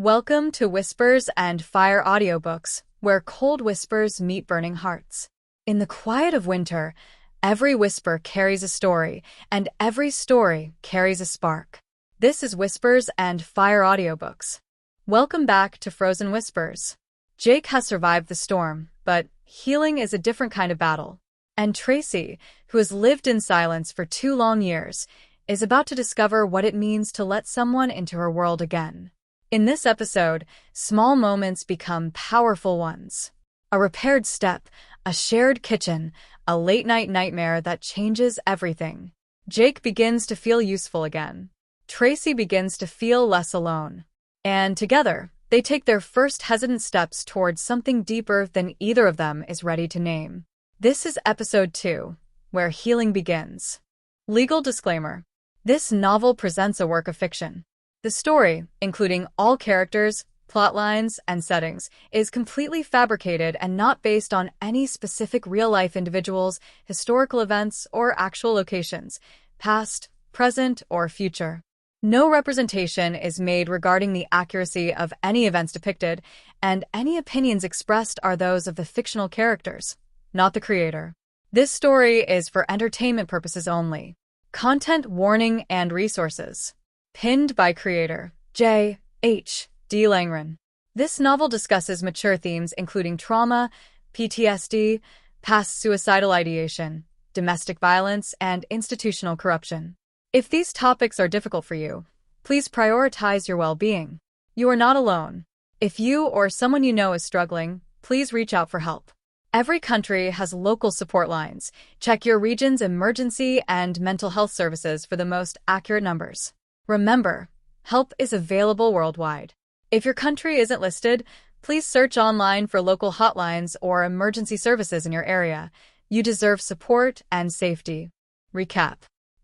Welcome to Whispers and Fire audiobooks, where cold whispers meet burning hearts. In the quiet of winter, every whisper carries a story, and every story carries a spark. This is Whispers and Fire audiobooks. Welcome back to Frozen Whispers. Jake has survived the storm, but healing is a different kind of battle. And Tracy, who has lived in silence for 2 long years, is about to discover what it means to let someone into her world again. In this episode, small moments become powerful ones. A repaired step, a shared kitchen, a late-night nightmare that changes everything. Jake begins to feel useful again. Tracy begins to feel less alone. And together, they take their first hesitant steps towards something deeper than either of them is ready to name. This is episode 2, where healing begins. Legal disclaimer. This novel presents a work of fiction. The story, including all characters, plot lines, and settings, is completely fabricated and not based on any specific real-life individuals, historical events, or actual locations, past, present, or future. No representation is made regarding the accuracy of any events depicted, and any opinions expressed are those of the fictional characters, not the creator. This story is for entertainment purposes only. Content warning and resources. Pinned by creator J. H. D. Langren. This novel discusses mature themes including trauma, PTSD, past suicidal ideation, domestic violence, and institutional corruption. If these topics are difficult for you, please prioritize your well-being. You are not alone. If you or someone you know is struggling, please reach out for help. Every country has local support lines. Check your region's emergency and mental health services for the most accurate numbers. Remember, help is available worldwide. If your country isn't listed, please search online for local hotlines or emergency services in your area. You deserve support and safety. Recap.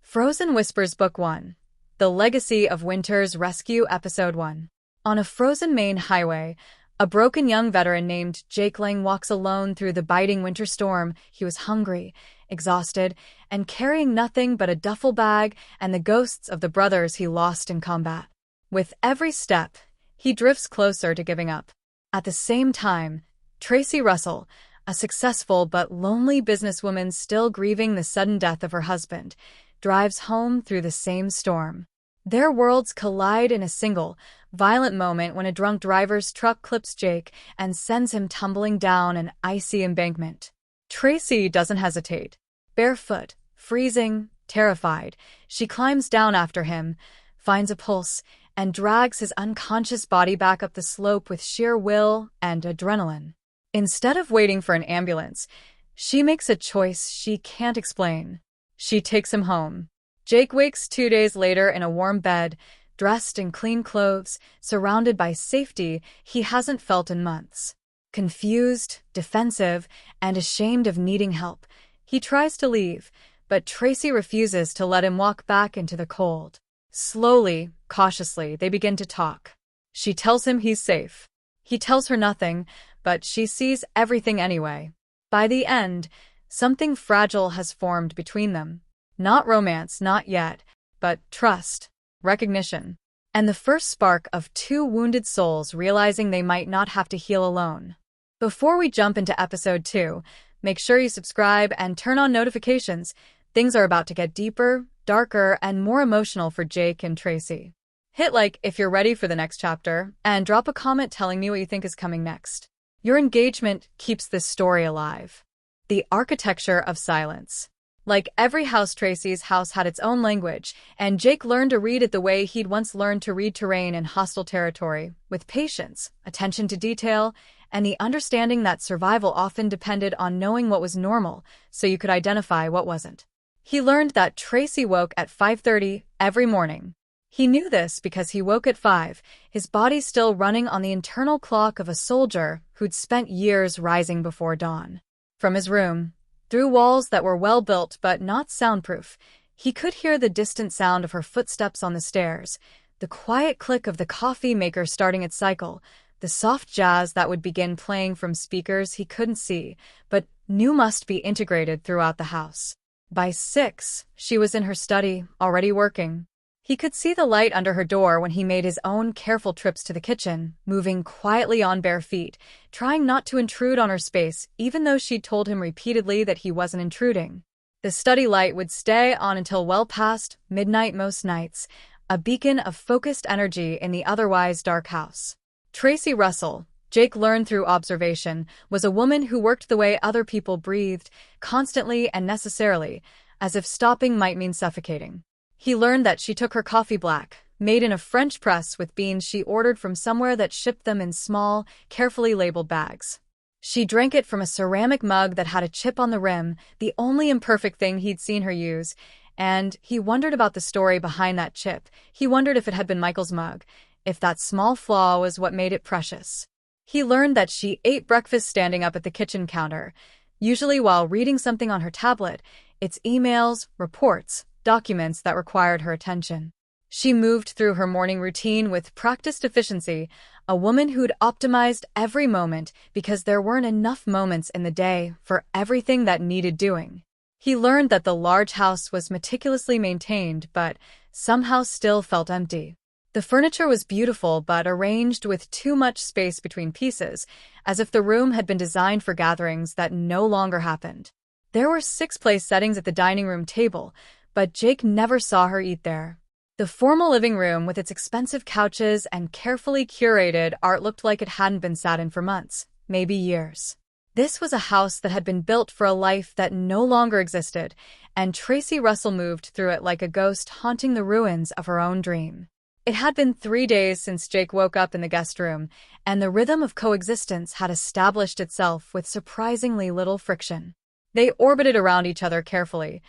Frozen Whispers Book 1. The Legacy of Winter's Rescue Episode 1. On a frozen Maine highway, a broken young veteran named Jake Lang walks alone through the biting winter storm. He was hungry, exhausted, and carrying nothing but a duffel bag and the ghosts of the brothers he lost in combat. With every step, he drifts closer to giving up. At the same time, Tracy Russell, a successful but lonely businesswoman still grieving the sudden death of her husband, drives home through the same storm. Their worlds collide in a single, violent moment when a drunk driver's truck clips Jake and sends him tumbling down an icy embankment. Tracy doesn't hesitate. Barefoot, freezing, terrified, she climbs down after him, finds a pulse, and drags his unconscious body back up the slope with sheer will and adrenaline. Instead of waiting for an ambulance, she makes a choice she can't explain. She takes him home. Jake wakes 2 days later in a warm bed, dressed in clean clothes, surrounded by safety he hasn't felt in months. Confused, defensive, and ashamed of needing help, he tries to leave, but Tracy refuses to let him walk back into the cold. Slowly, cautiously, they begin to talk. She tells him he's safe. He tells her nothing, but she sees everything anyway. By the end, something fragile has formed between them. Not romance, not yet, but trust, recognition, and the first spark of 2 wounded souls realizing they might not have to heal alone. Before we jump into episode 2, make sure you subscribe and turn on notifications. Things are about to get deeper, darker, and more emotional for Jake and Tracy. Hit like if you're ready for the next chapter, and drop a comment telling me what you think is coming next. Your engagement keeps this story alive. The architecture of silence. Like every house, Tracy's house had its own language, and Jake learned to read it the way he'd once learned to read terrain in hostile territory, with patience, attention to detail, and the understanding that survival often depended on knowing what was normal so you could identify what wasn't. He learned that Tracy woke at 5:30 every morning. He knew this because he woke at 5, his body still running on the internal clock of a soldier who'd spent years rising before dawn. From his room, through walls that were well-built but not soundproof, he could hear the distant sound of her footsteps on the stairs, the quiet click of the coffee maker starting its cycle, the soft jazz that would begin playing from speakers he couldn't see, but knew must be integrated throughout the house. By 6, she was in her study, already working. He could see the light under her door when he made his own careful trips to the kitchen, moving quietly on bare feet, trying not to intrude on her space even though she'd told him repeatedly that he wasn't intruding. The study light would stay on until well past midnight most nights, a beacon of focused energy in the otherwise dark house. Tracy Russell, Jake learned through observation, was a woman who worked the way other people breathed, constantly and necessarily, as if stopping might mean suffocating. He learned that she took her coffee black, made in a French press with beans she ordered from somewhere that shipped them in small, carefully labeled bags. She drank it from a ceramic mug that had a chip on the rim, the only imperfect thing he'd seen her use, and he wondered about the story behind that chip. He wondered if it had been Michael's mug, if that small flaw was what made it precious. He learned that she ate breakfast standing up at the kitchen counter, usually while reading something on her tablet, its emails, reports, documents that required her attention. She moved through her morning routine with practiced efficiency, a woman who'd optimized every moment because there weren't enough moments in the day for everything that needed doing. He learned that the large house was meticulously maintained but somehow still felt empty. The furniture was beautiful but arranged with too much space between pieces, as if the room had been designed for gatherings that no longer happened. There were 6 place settings at the dining room table, but Jake never saw her eat there. The formal living room with its expensive couches and carefully curated art looked like it hadn't been sat in for months, maybe years. This was a house that had been built for a life that no longer existed, and Tracy Russell moved through it like a ghost haunting the ruins of her own dream. It had been 3 days since Jake woke up in the guest room, and the rhythm of coexistence had established itself with surprisingly little friction. They orbited around each other carefully,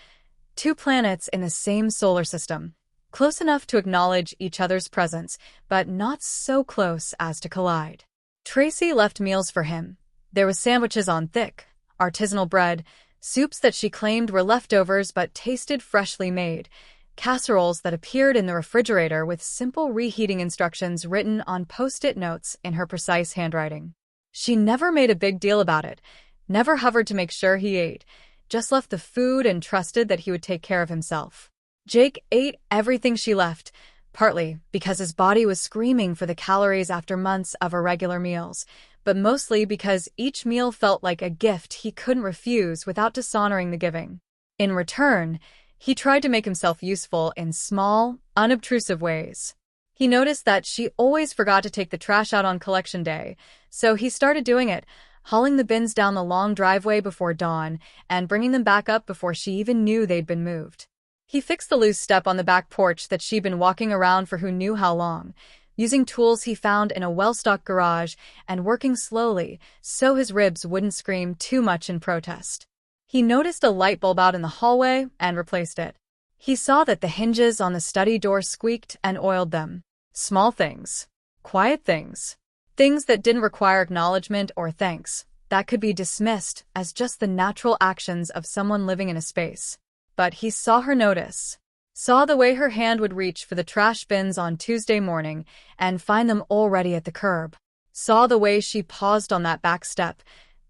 2 planets in the same solar system, close enough to acknowledge each other's presence, but not so close as to collide. Tracy left meals for him. There was sandwiches on thick, artisanal bread, soups that she claimed were leftovers but tasted freshly made, casseroles that appeared in the refrigerator with simple reheating instructions written on post-it notes in her precise handwriting. She never made a big deal about it, never hovered to make sure he ate, just left the food and trusted that he would take care of himself. Jake ate everything she left, partly because his body was screaming for the calories after months of irregular meals, but mostly because each meal felt like a gift he couldn't refuse without dishonoring the giving. In return, he tried to make himself useful in small, unobtrusive ways. He noticed that she always forgot to take the trash out on collection day, so he started doing it, hauling the bins down the long driveway before dawn and bringing them back up before she even knew they'd been moved. He fixed the loose step on the back porch that she'd been walking around for who knew how long, using tools he found in a well-stocked garage and working slowly so his ribs wouldn't scream too much in protest. He noticed a light bulb out in the hallway and replaced it. He saw that the hinges on the study door squeaked and oiled them. Small things. Quiet things. Things that didn't require acknowledgement or thanks, that could be dismissed as just the natural actions of someone living in a space. But he saw her notice. Saw the way her hand would reach for the trash bins on Tuesday morning and find them already at the curb. Saw the way she paused on that back step,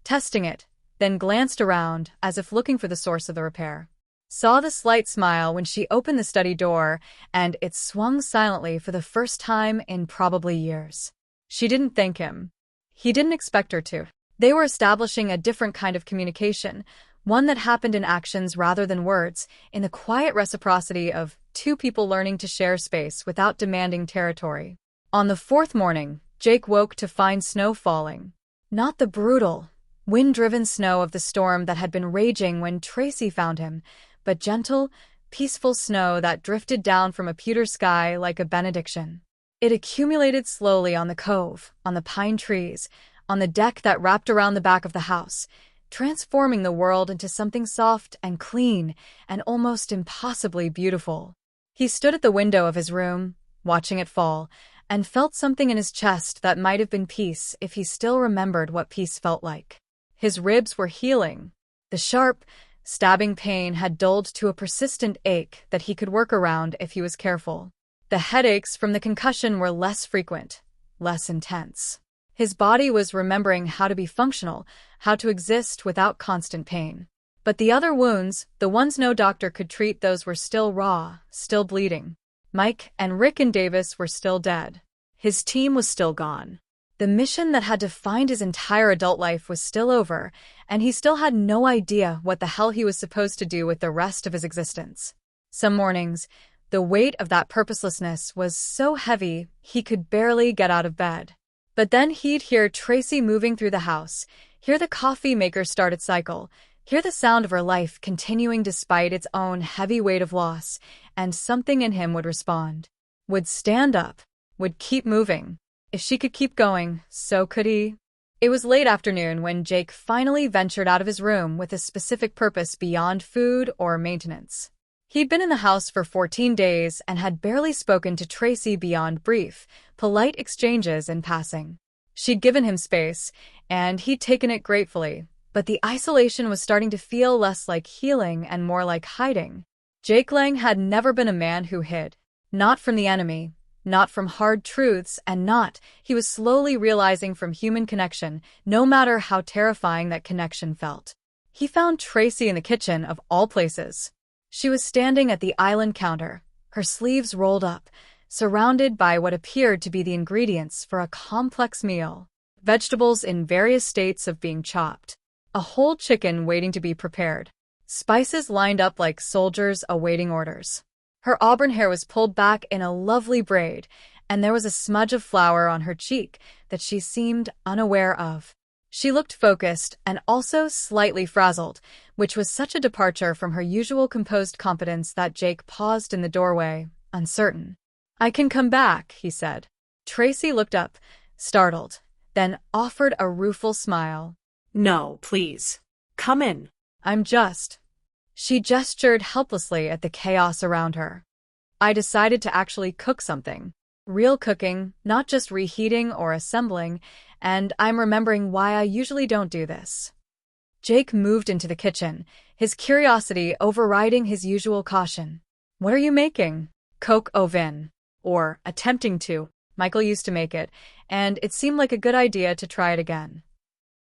testing it, then glanced around as if looking for the source of the repair. Saw the slight smile when she opened the study door and it swung silently for the first time in probably years. She didn't thank him. He didn't expect her to. They were establishing a different kind of communication, one that happened in actions rather than words, in the quiet reciprocity of 2 people learning to share space without demanding territory. On the 4th morning, Jake woke to find snow falling. Not the brutal, wind-driven snow of the storm that had been raging when Tracy found him, but gentle, peaceful snow that drifted down from a pewter sky like a benediction. It accumulated slowly on the cove, on the pine trees, on the deck that wrapped around the back of the house, transforming the world into something soft and clean and almost impossibly beautiful. He stood at the window of his room, watching it fall, and felt something in his chest that might have been peace if he still remembered what peace felt like. His ribs were healing. The sharp, stabbing pain had dulled to a persistent ache that he could work around if he was careful. The headaches from the concussion were less frequent, less intense. His body was remembering how to be functional, how to exist without constant pain. But the other wounds, the ones no doctor could treat, those were still raw, still bleeding. Mike and Rick and Davis were still dead. His team was still gone. The mission that had defined his entire adult life was still over, and he still had no idea what the hell he was supposed to do with the rest of his existence. Some mornings, the weight of that purposelessness was so heavy he could barely get out of bed. But then he'd hear Tracy moving through the house, hear the coffee maker start its cycle, hear the sound of her life continuing despite its own heavy weight of loss, and something in him would respond. Would stand up. Would keep moving. If she could keep going, so could he. It was late afternoon when Jake finally ventured out of his room with a specific purpose beyond food or maintenance. He'd been in the house for 14 days and had barely spoken to Tracy beyond brief, polite exchanges in passing. She'd given him space, and he'd taken it gratefully, but the isolation was starting to feel less like healing and more like hiding. Jake Lang had never been a man who hid. Not from the enemy, not from hard truths, and not, he was slowly realizing, from human connection, no matter how terrifying that connection felt. He found Tracy in the kitchen, of all places. She was standing at the island counter, her sleeves rolled up, surrounded by what appeared to be the ingredients for a complex meal. Vegetables in various states of being chopped. A whole chicken waiting to be prepared. Spices lined up like soldiers awaiting orders. Her auburn hair was pulled back in a lovely braid, and there was a smudge of flour on her cheek that she seemed unaware of. She looked focused and also slightly frazzled, which was such a departure from her usual composed competence that Jake paused in the doorway, uncertain. "I can come back," he said. Tracy looked up, startled, then offered a rueful smile. "No, please. Come in." "I'm just..." She gestured helplessly at the chaos around her. "I decided to actually cook something. Real cooking, not just reheating or assembling, and I'm remembering why I usually don't do this." Jake moved into the kitchen, his curiosity overriding his usual caution. "What are you making?" "Coq au vin." Or, attempting to. Michael used to make it, and it seemed like a good idea to try it again.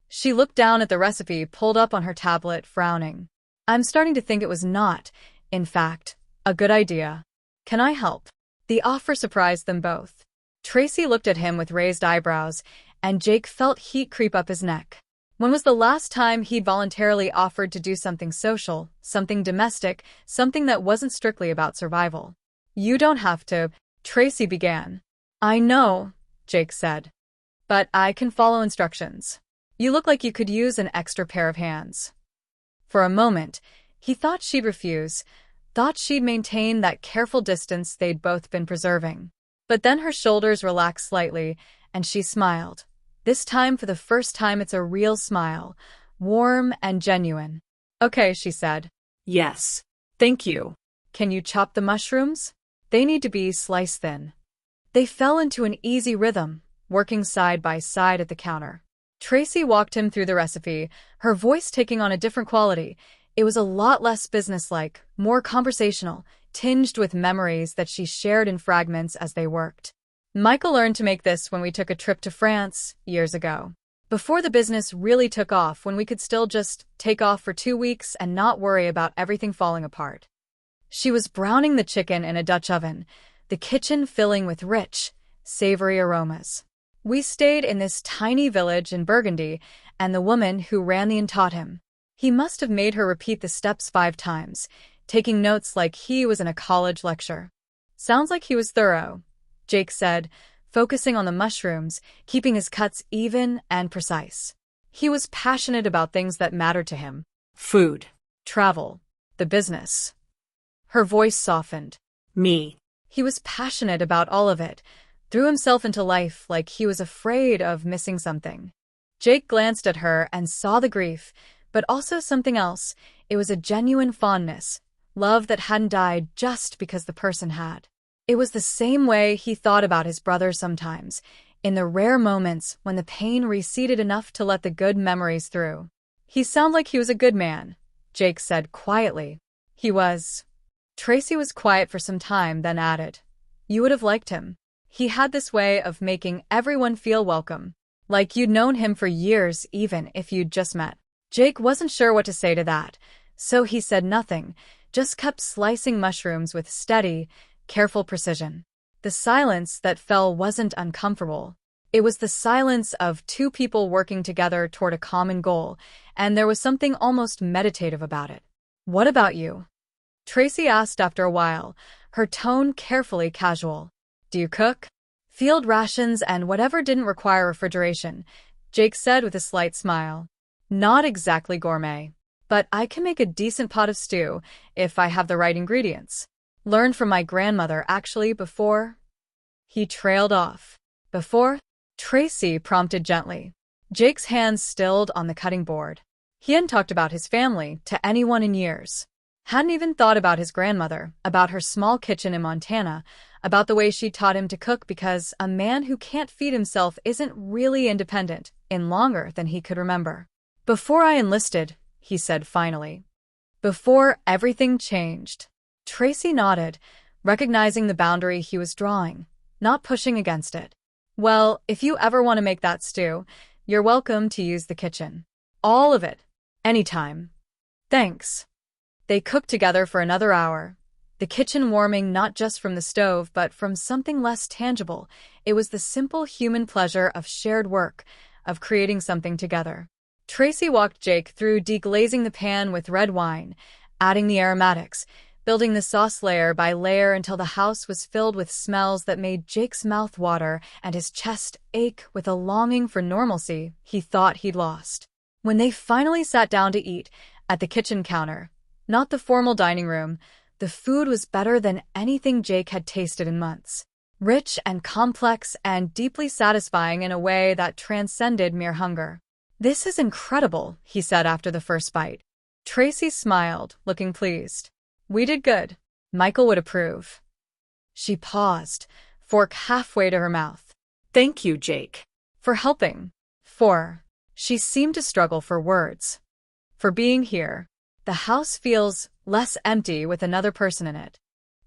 She looked down at the recipe pulled up on her tablet, frowning. "I'm starting to think it was not, in fact, a good idea. Can I help?" The offer surprised them both. Tracy looked at him with raised eyebrows, and Jake felt heat creep up his neck. When was the last time he'd voluntarily offered to do something social, something domestic, something that wasn't strictly about survival? "You don't have to," Tracy began. "I know," Jake said. "But I can follow instructions. You look like you could use an extra pair of hands." For a moment, he thought she'd refuse, thought she'd maintain that careful distance they'd both been preserving. But then her shoulders relaxed slightly, and she smiled. This time, for the first time, it's a real smile, warm and genuine. "Okay," she said. "Yes. Thank you." "Can you chop the mushrooms? They need to be sliced thin." They fell into an easy rhythm, working side by side at the counter. Tracy walked him through the recipe, her voice taking on a different quality. It was a lot less businesslike, more conversational, tinged with memories that she shared in fragments as they worked. "Michael learned to make this when we took a trip to France years ago. Before the business really took off, when we could still just take off for 2 weeks and not worry about everything falling apart." She was browning the chicken in a Dutch oven, the kitchen filling with rich, savory aromas. "We stayed in this tiny village in Burgundy, and the woman who ran the inn taught him. He must have made her repeat the steps 5 times, taking notes like he was in a college lecture." "Sounds like he was thorough," Jake said, focusing on the mushrooms, keeping his cuts even and precise. He was passionate about things that mattered to him. "Food. Travel. The business." Her voice softened. Me." He was passionate about all of it, threw himself into life like he was afraid of missing something. Jake glanced at her and saw the grief, but also something else. It was a genuine fondness, love that hadn't died just because the person had. It was the same way he thought about his brother sometimes, in the rare moments when the pain receded enough to let the good memories through. "He sounded like he was a good man," Jake said quietly. "He was." Tracy was quiet for some time, then added, "You would have liked him. He had this way of making everyone feel welcome, like you'd known him for years even if you'd just met." Jake wasn't sure what to say to that, so he said nothing, just kept slicing mushrooms with steady, careful precision. The silence that fell wasn't uncomfortable. It was the silence of two people working together toward a common goal, and there was something almost meditative about it. "What about you?" Tracy asked after a while, her tone carefully casual. "Do you cook?" "Field rations and whatever didn't require refrigeration," Jake said with a slight smile. "Not exactly gourmet, but I can make a decent pot of stew if I have the right ingredients. Learned from my grandmother, actually, before." He trailed off. "Before?" Tracy prompted gently. Jake's hands stilled on the cutting board. He hadn't talked about his family to anyone in years. Hadn't even thought about his grandmother, about her small kitchen in Montana, about the way she taught him to cook, because a man who can't feed himself isn't really independent in longer than he could remember. "Before I enlisted," he said finally. "Before everything changed." Tracy nodded, recognizing the boundary he was drawing, not pushing against it. "Well, if you ever want to make that stew, you're welcome to use the kitchen. All of it. Anytime." "Thanks." They cooked together for another hour, the kitchen warming not just from the stove but from something less tangible. It was the simple human pleasure of shared work, of creating something together. Tracy walked Jake through deglazing the pan with red wine, adding the aromatics, building the sauce layer by layer until the house was filled with smells that made Jake's mouth water and his chest ache with a longing for normalcy he thought he'd lost. When they finally sat down to eat, at the kitchen counter, not the formal dining room, the food was better than anything Jake had tasted in months. Rich and complex and deeply satisfying in a way that transcended mere hunger. "This is incredible," he said after the first bite. Tracy smiled, looking pleased. "We did good. Michael would approve." She paused, fork halfway to her mouth. "Thank you, Jake." "For helping." She seemed to struggle for words. "For being here. The house feels less empty with another person in it."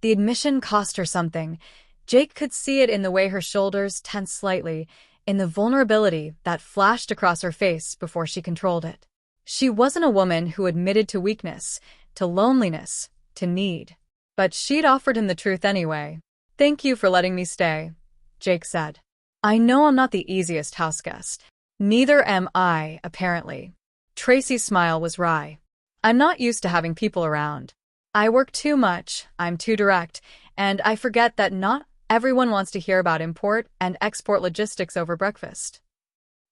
The admission cost her something. Jake could see it in the way her shoulders tensed slightly, in the vulnerability that flashed across her face before she controlled it. She wasn't a woman who admitted to weakness, to loneliness, to need. But she'd offered him the truth anyway. "Thank you for letting me stay," Jake said. "I know I'm not the easiest houseguest." "Neither am I, apparently." Tracy's smile was wry. "I'm not used to having people around. I work too much, I'm too direct, and I forget that not everyone wants to hear about import and export logistics over breakfast."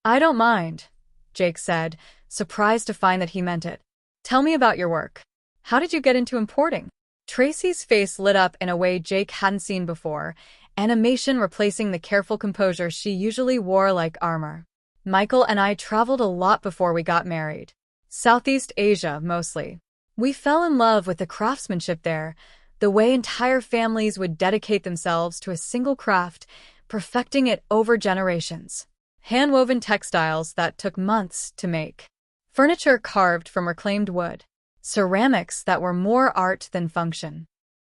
"I don't mind," Jake said, surprised to find that he meant it. "Tell me about your work. How did you get into importing?" Tracy's face lit up in a way Jake hadn't seen before, animation replacing the careful composure she usually wore like armor. "Michael and I traveled a lot before we got married. Southeast Asia, mostly. We fell in love with the craftsmanship there, the way entire families would dedicate themselves to a single craft, perfecting it over generations. Hand-woven textiles that took months to make. Furniture carved from reclaimed wood. Ceramics that were more art than function."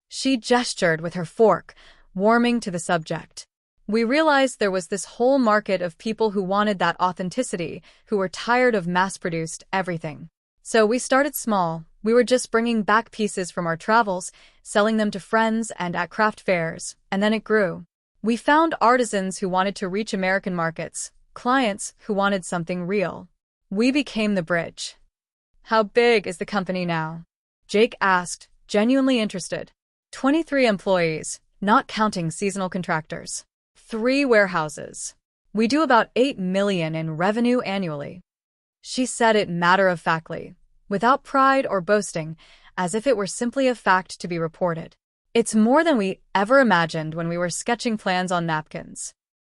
She gestured with her fork, warming to the subject. "We realized there was this whole market of people who wanted that authenticity, who were tired of mass-produced everything. So we started small. We were just bringing back pieces from our travels, selling them to friends and at craft fairs, and then it grew. We found artisans who wanted to reach American markets, clients who wanted something real. We became the bridge." "How big is the company now?" Jake asked, genuinely interested. 23 employees, not counting seasonal contractors. 3 warehouses. We do about $8 million in revenue annually." She said it matter-of-factly, without pride or boasting, as if it were simply a fact to be reported. "It's more than we ever imagined when we were sketching plans on napkins."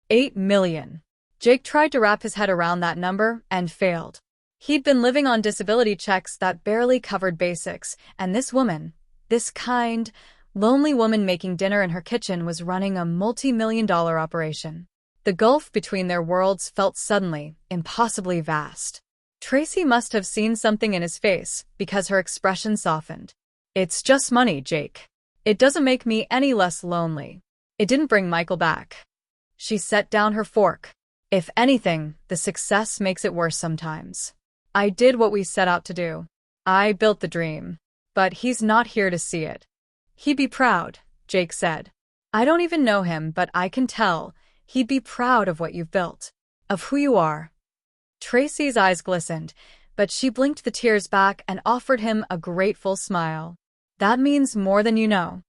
8 million. Jake tried to wrap his head around that number and failed. He'd been living on disability checks that barely covered basics, and this woman, this kind, lonely woman making dinner in her kitchen, was running a multi-million-dollar operation. The gulf between their worlds felt suddenly, impossibly vast. Tracy must have seen something in his face, because her expression softened. "It's just money, Jake. It doesn't make me any less lonely. It didn't bring Michael back." She set down her fork. "If anything, the success makes it worse sometimes. I did what we set out to do. I built the dream. But he's not here to see it." "He'd be proud," Jake said. I don't even know him, but I can tell. He'd be proud of what you've built. Of who you are. Tracy's eyes glistened, but she blinked the tears back and offered him a grateful smile. That means more than you know.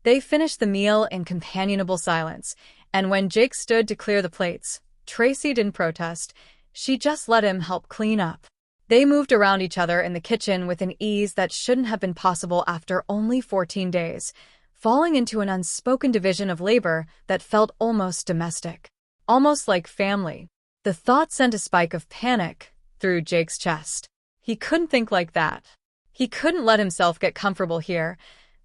They finished the meal in companionable silence, and when Jake stood to clear the plates, Tracy didn't protest. She just let him help clean up. They moved around each other in the kitchen with an ease that shouldn't have been possible after only 14 days, falling into an unspoken division of labor that felt almost domestic. Almost like family. The thought sent a spike of panic through Jake's chest. He couldn't think like that. He couldn't let himself get comfortable here,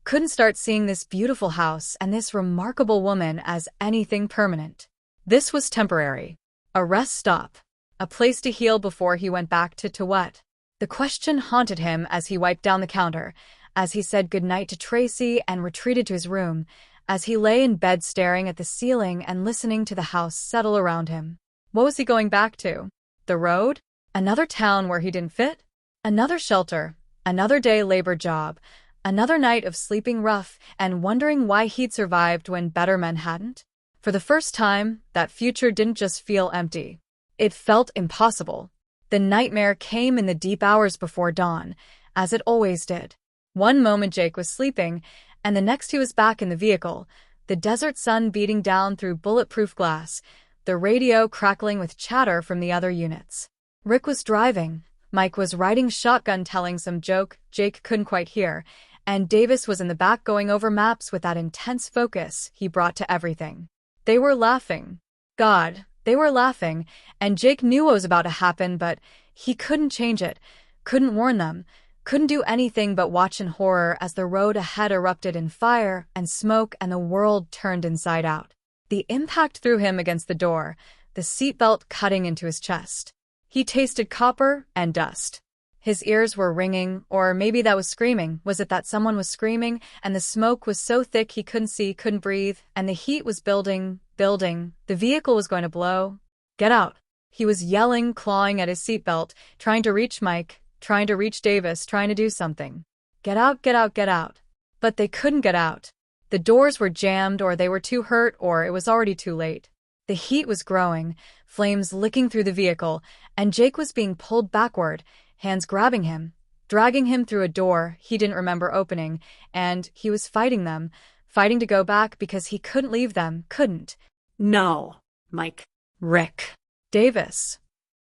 couldn't start seeing this beautiful house and this remarkable woman as anything permanent. This was temporary. A rest stop. A place to heal before he went back to what? The question haunted him as he wiped down the counter, as he said goodnight to Tracy and retreated to his room, as he lay in bed staring at the ceiling and listening to the house settle around him. What was he going back to? The road? Another town where he didn't fit? Another shelter? Another day labor job? Another night of sleeping rough and wondering why he'd survived when better men hadn't? For the first time, that future didn't just feel empty. It felt impossible. The nightmare came in the deep hours before dawn, as it always did. One moment Jake was sleeping, and the next he was back in the vehicle, the desert sun beating down through bulletproof glass, the radio crackling with chatter from the other units. Rick was driving, Mike was riding shotgun telling some joke Jake couldn't quite hear, and Davis was in the back going over maps with that intense focus he brought to everything. They were laughing. God, they were laughing, and Jake knew what was about to happen, but he couldn't change it, couldn't warn them, couldn't do anything but watch in horror as the road ahead erupted in fire and smoke and the world turned inside out. The impact threw him against the door, the seatbelt cutting into his chest. He tasted copper and dust. His ears were ringing, or maybe that was screaming. Was it that someone was screaming, and the smoke was so thick he couldn't see, couldn't breathe, and the heat was building. The vehicle was going to blow. Get out. He was yelling, clawing at his seatbelt, trying to reach Mike, trying to reach Davis, trying to do something. Get out, get out, get out. But they couldn't get out. The doors were jammed, or they were too hurt, or it was already too late. The heat was growing, flames licking through the vehicle, and Jake was being pulled backward, hands grabbing him, dragging him through a door he didn't remember opening, and he was fighting them, fighting to go back because he couldn't leave them, couldn't. No, Mike. Rick. Davis.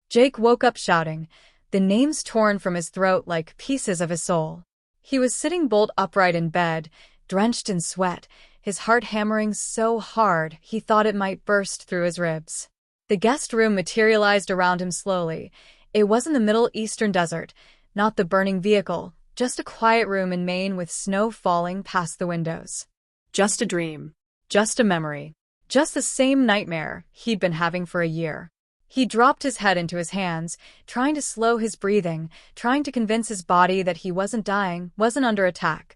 Jake woke up shouting, the names torn from his throat like pieces of his soul. He was sitting bolt upright in bed, drenched in sweat, his heart hammering so hard he thought it might burst through his ribs. The guest room materialized around him slowly. It wasn't the Middle Eastern desert, not the burning vehicle, just a quiet room in Maine with snow falling past the windows. Just a dream. Just a memory. Just the same nightmare he'd been having for a year. He dropped his head into his hands, trying to slow his breathing, trying to convince his body that he wasn't dying, wasn't under attack,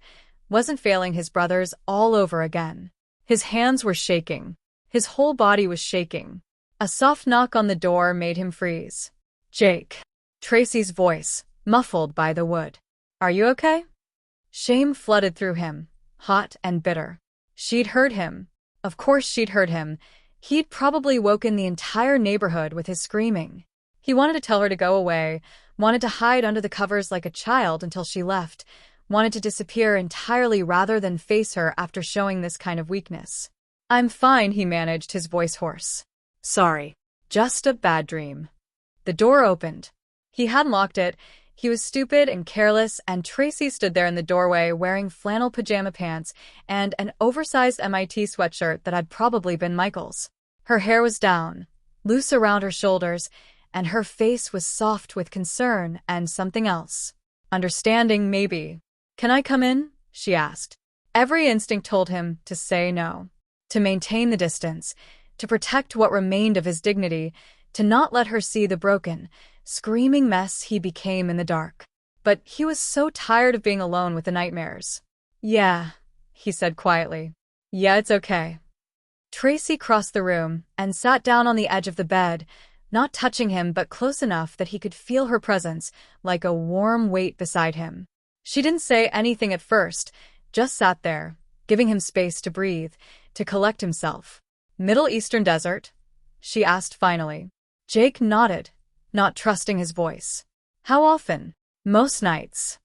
wasn't failing his brothers all over again. His hands were shaking. His whole body was shaking. A soft knock on the door made him freeze. Jake. Tracy's voice, muffled by the wood. Are you okay? Shame flooded through him, hot and bitter. She'd heard him. Of course she'd heard him. He'd probably woken the entire neighborhood with his screaming. He wanted to tell her to go away, wanted to hide under the covers like a child until she left, wanted to disappear entirely rather than face her after showing this kind of weakness. I'm fine, he managed, his voice hoarse. Sorry. Just a bad dream. The door opened. He hadn't locked it. He was stupid and careless, and Tracy stood there in the doorway wearing flannel pajama pants and an oversized MIT sweatshirt that had probably been Michael's. Her hair was down, loose around her shoulders, and her face was soft with concern and something else. Understanding, maybe. Can I come in? She asked. Every instinct told him to say no, to maintain the distance, to protect what remained of his dignity, to not let her see the broken, screaming mess he became in the dark. But he was so tired of being alone with the nightmares. Yeah, he said quietly. Yeah, it's okay. Tracy crossed the room and sat down on the edge of the bed, not touching him but close enough that he could feel her presence, like a warm weight beside him. She didn't say anything at first, just sat there, giving him space to breathe, To collect himself. Middle Eastern desert? She asked finally. Jake nodded, not trusting his voice. How often? Most nights.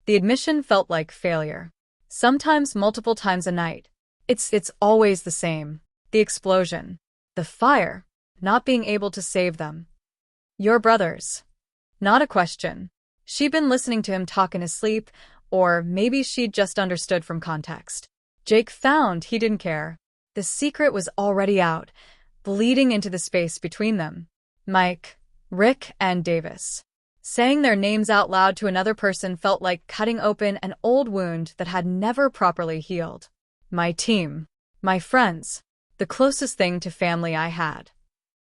The admission felt like failure. Sometimes multiple times a night. It's always the same. The explosion. The fire. Not being able to save them. Your brothers. Not a question. She'd been listening to him talk in his sleep, or maybe she'd just understood from context. Jake found he didn't care. The secret was already out, bleeding into the space between them. Mike, Rick, and Davis. Saying their names out loud to another person felt like cutting open an old wound that had never properly healed. My team. My friends. The closest thing to family I had.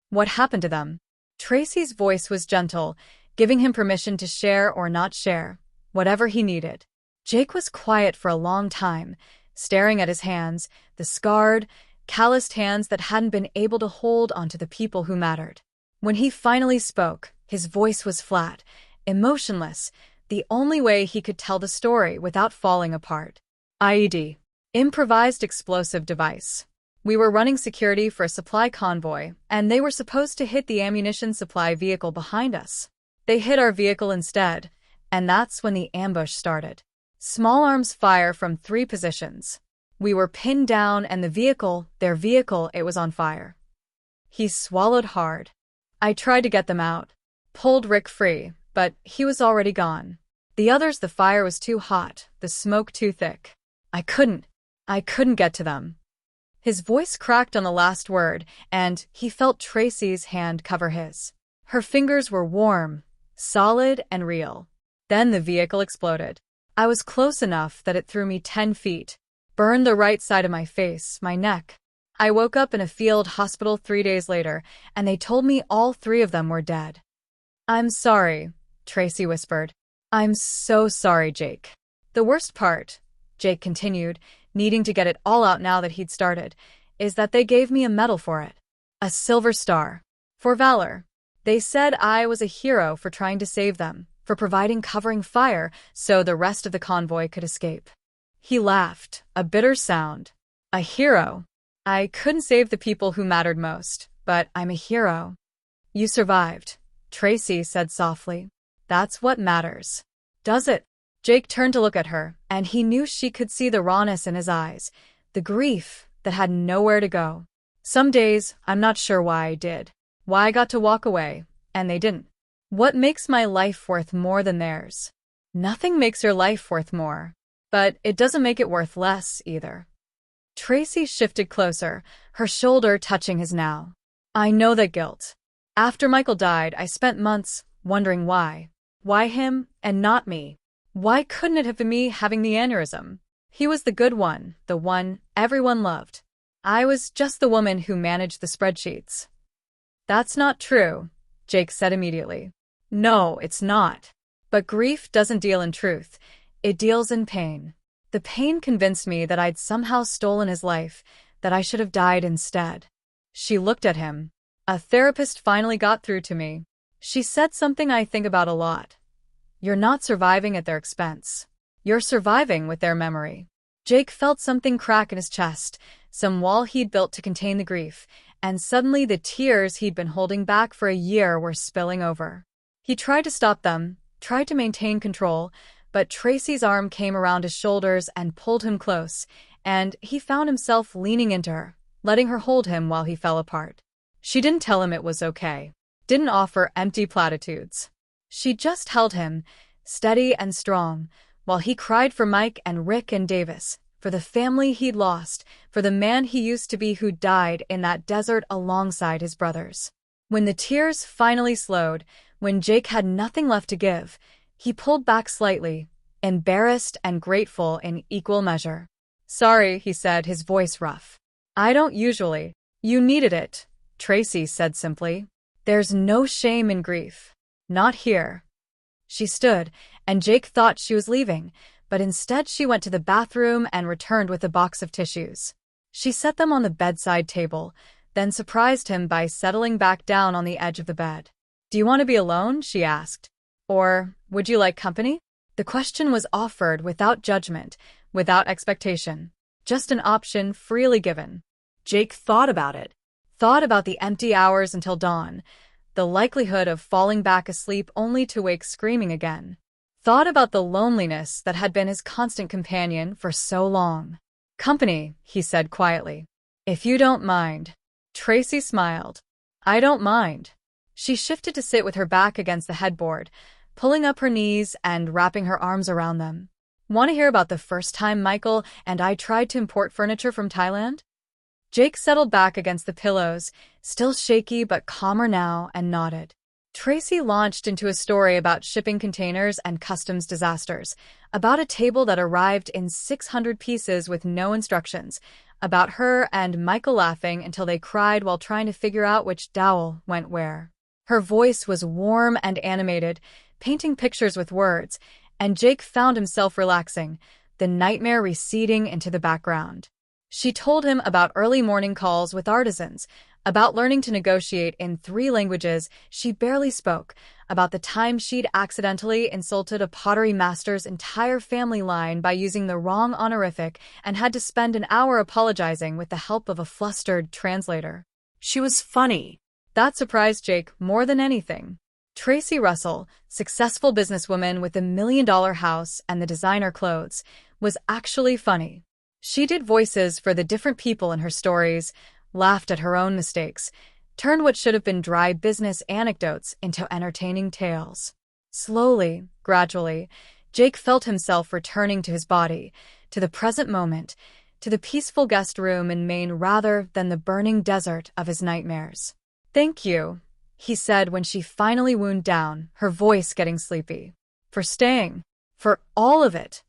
What happened to them? Tracy's voice was gentle, giving him permission to share or not share, whatever he needed. Jake was quiet for a long time, staring at his hands, the scarred, calloused hands that hadn't been able to hold onto the people who mattered. When he finally spoke, his voice was flat, emotionless, the only way he could tell the story without falling apart. IED. Improvised explosive device. We were running security for a supply convoy, and they were supposed to hit the ammunition supply vehicle behind us. They hit our vehicle instead, and that's when the ambush started. Small arms fire from 3 positions. We were pinned down and their vehicle, it was on fire. He swallowed hard. I tried to get them out. Pulled Rick free, but he was already gone. The others, the fire was too hot, the smoke too thick. I couldn't get to them. His voice cracked on the last word, and he felt Tracy's hand cover his. Her fingers were warm, solid, and real. Then the vehicle exploded. I was close enough that it threw me 10 feet, burned the right side of my face, my neck. I woke up in a field hospital 3 days later, and they told me all 3 of them were dead. I'm sorry, Tracy whispered. I'm so sorry, Jake. The worst part, Jake continued, needing to get it all out now that he'd started, is that they gave me a medal for it. A silver star. For valor. They said I was a hero for trying to save them, for providing covering fire so the rest of the convoy could escape. He laughed, a bitter sound. A hero. I couldn't save the people who mattered most, but I'm a hero. You survived, Tracy said softly. That's what matters. Does it? Jake turned to look at her, and he knew she could see the rawness in his eyes, the grief that had nowhere to go. Some days, I'm not sure why I did. Why I got to walk away, and they didn't. What makes my life worth more than theirs? Nothing makes your life worth more. But it doesn't make it worth less, either. Tracy shifted closer, her shoulder touching his now. I know that guilt. After Michael died, I spent months wondering why. Why him, and not me? Why couldn't it have been me having the aneurysm? He was the good one, the one everyone loved. I was just the woman who managed the spreadsheets. That's not true, Jake said immediately. No, it's not. But grief doesn't deal in truth. It deals in pain. The pain convinced me that I'd somehow stolen his life, that I should have died instead. She looked at him. A therapist finally got through to me. She said something I think about a lot. You're not surviving at their expense. You're surviving with their memory. Jake felt something crack in his chest, some wall he'd built to contain the grief, and suddenly the tears he'd been holding back for a year were spilling over. He tried to stop them, tried to maintain control, but Tracy's arm came around his shoulders and pulled him close, and he found himself leaning into her, letting her hold him while he fell apart. She didn't tell him it was okay, didn't offer empty platitudes. She just held him, steady and strong, while he cried for Mike and Rick and Davis, for the family he'd lost, for the man he used to be who died in that desert alongside his brothers. When the tears finally slowed, when Jake had nothing left to give, he pulled back slightly, embarrassed and grateful in equal measure. Sorry, he said, his voice rough. I don't usually. You needed it, Tracy said simply. There's no shame in grief. Not here. She stood, and Jake thought she was leaving, but instead she went to the bathroom and returned with a box of tissues. She set them on the bedside table, then surprised him by settling back down on the edge of the bed. Do you want to be alone? She asked. Or, would you like company? The question was offered without judgment, without expectation. just an option freely given. Jake thought about it. Thought about the empty hours until dawn, the likelihood of falling back asleep only to wake screaming again. Thought about the loneliness that had been his constant companion for so long. "Company," he said quietly. "If you don't mind." Tracy smiled. "I don't mind." She shifted to sit with her back against the headboard, pulling up her knees and wrapping her arms around them. "Want to hear about the first time Michael and I tried to import furniture from Thailand?" Jake settled back against the pillows, still shaky but calmer now, and nodded. Tracy launched into a story about shipping containers and customs disasters, about a table that arrived in 600 pieces with no instructions, about her and Michael laughing until they cried while trying to figure out which dowel went where. Her voice was warm and animated, painting pictures with words, and Jake found himself relaxing, the nightmare receding into the background. She told him about early morning calls with artisans, about learning to negotiate in 3 languages she barely spoke, about the time she'd accidentally insulted a pottery master's entire family line by using the wrong honorific and had to spend an hour apologizing with the help of a flustered translator. She was funny. That surprised Jake more than anything. Tracy Russell, successful businesswoman with the $1 million house and the designer clothes, was actually funny. She did voices for the different people in her stories, laughed at her own mistakes, turned what should have been dry business anecdotes into entertaining tales. Slowly, gradually, Jake felt himself returning to his body, to the present moment, to the peaceful guest room in Maine rather than the burning desert of his nightmares. "Thank you," he said when she finally wound down, her voice getting sleepy. "For staying. For all of it."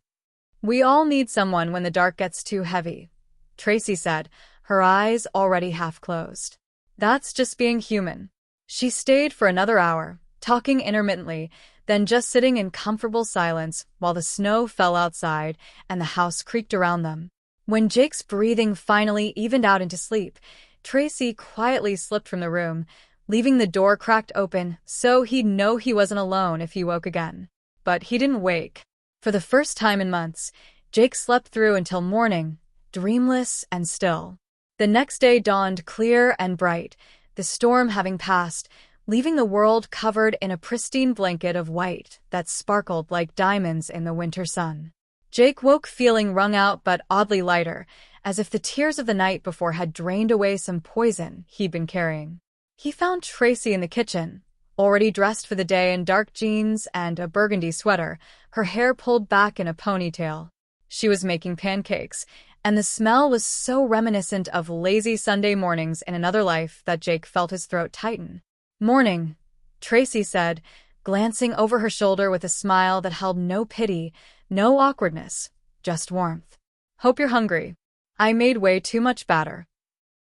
"We all need someone when the dark gets too heavy," Tracy said, her eyes already half closed. "That's just being human." She stayed for another hour, talking intermittently, then just sitting in comfortable silence while the snow fell outside and the house creaked around them. When Jake's breathing finally evened out into sleep, Tracy quietly slipped from the room, leaving the door cracked open so he'd know he wasn't alone if he woke again. But he didn't wake. For the first time in months, Jake slept through until morning, dreamless and still. The next day dawned clear and bright, the storm having passed, leaving the world covered in a pristine blanket of white that sparkled like diamonds in the winter sun. Jake woke feeling wrung out but oddly lighter, as if the tears of the night before had drained away some poison he'd been carrying. He found Tracy in the kitchen, already dressed for the day in dark jeans and a burgundy sweater, her hair pulled back in a ponytail. She was making pancakes, and the smell was so reminiscent of lazy Sunday mornings in another life that Jake felt his throat tighten. "Morning," Tracy said, glancing over her shoulder with a smile that held no pity, no awkwardness, just warmth. "Hope you're hungry. I made way too much batter."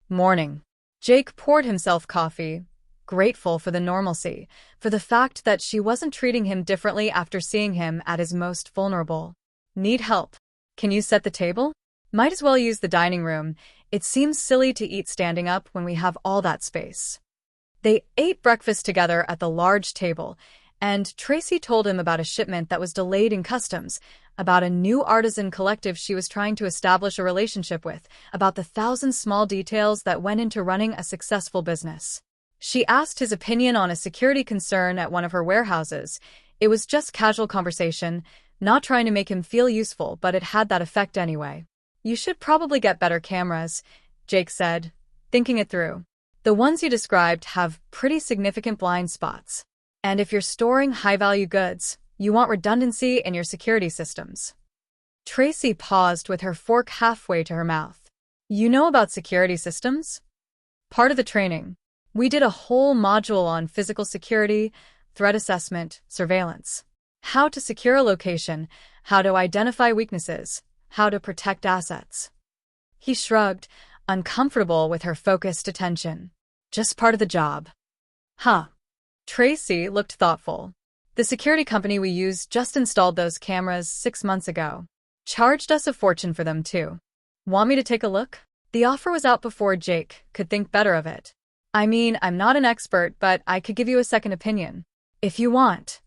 "Morning." Jake poured himself coffee, grateful for the normalcy, for the fact that she wasn't treating him differently after seeing him at his most vulnerable. "Need help? Can you set the table? Might as well use the dining room. It seems silly to eat standing up when we have all that space." They ate breakfast together at the large table, and Tracy told him about a shipment that was delayed in customs, about a new artisan collective she was trying to establish a relationship with, about the 1,000 small details that went into running a successful business. She asked his opinion on a security concern at one of her warehouses. It was just casual conversation, not trying to make him feel useful, but it had that effect anyway. "You should probably get better cameras," Jake said, thinking it through. "The ones you described have pretty significant blind spots. And if you're storing high-value goods, you want redundancy in your security systems." Tracy paused with her fork halfway to her mouth. "You know about security systems?" "Part of the training. We did a whole module on physical security, threat assessment, surveillance. How to secure a location, how to identify weaknesses, how to protect assets." He shrugged, uncomfortable with her focused attention. "Just part of the job." "Huh." Tracy looked thoughtful. "The security company we use just installed those cameras 6 months ago. Charged us a fortune for them, too. Want me to take a look?" The offer was out before Jake could think better of it. "I mean, I'm not an expert, but I could give you a second opinion. If you want."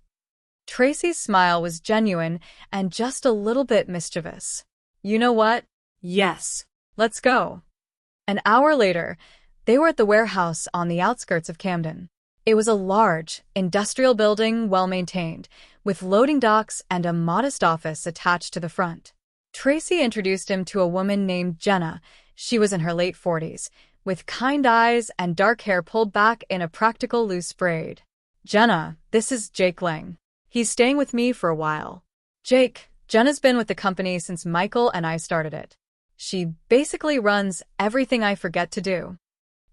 Tracy's smile was genuine and just a little bit mischievous. "You know what? Yes. Let's go. An hour later, they were at the warehouse on the outskirts of Camden. It was a large, industrial building, well-maintained, with loading docks and a modest office attached to the front. Tracy introduced him to a woman named Jenna. She was in her late 40s, with kind eyes and dark hair pulled back in a practical loose braid. Jenna, this is Jake Lang. He's staying with me for a while. Jake, Jenna's been with the company since Michael and I started it. She basically runs everything I forget to do.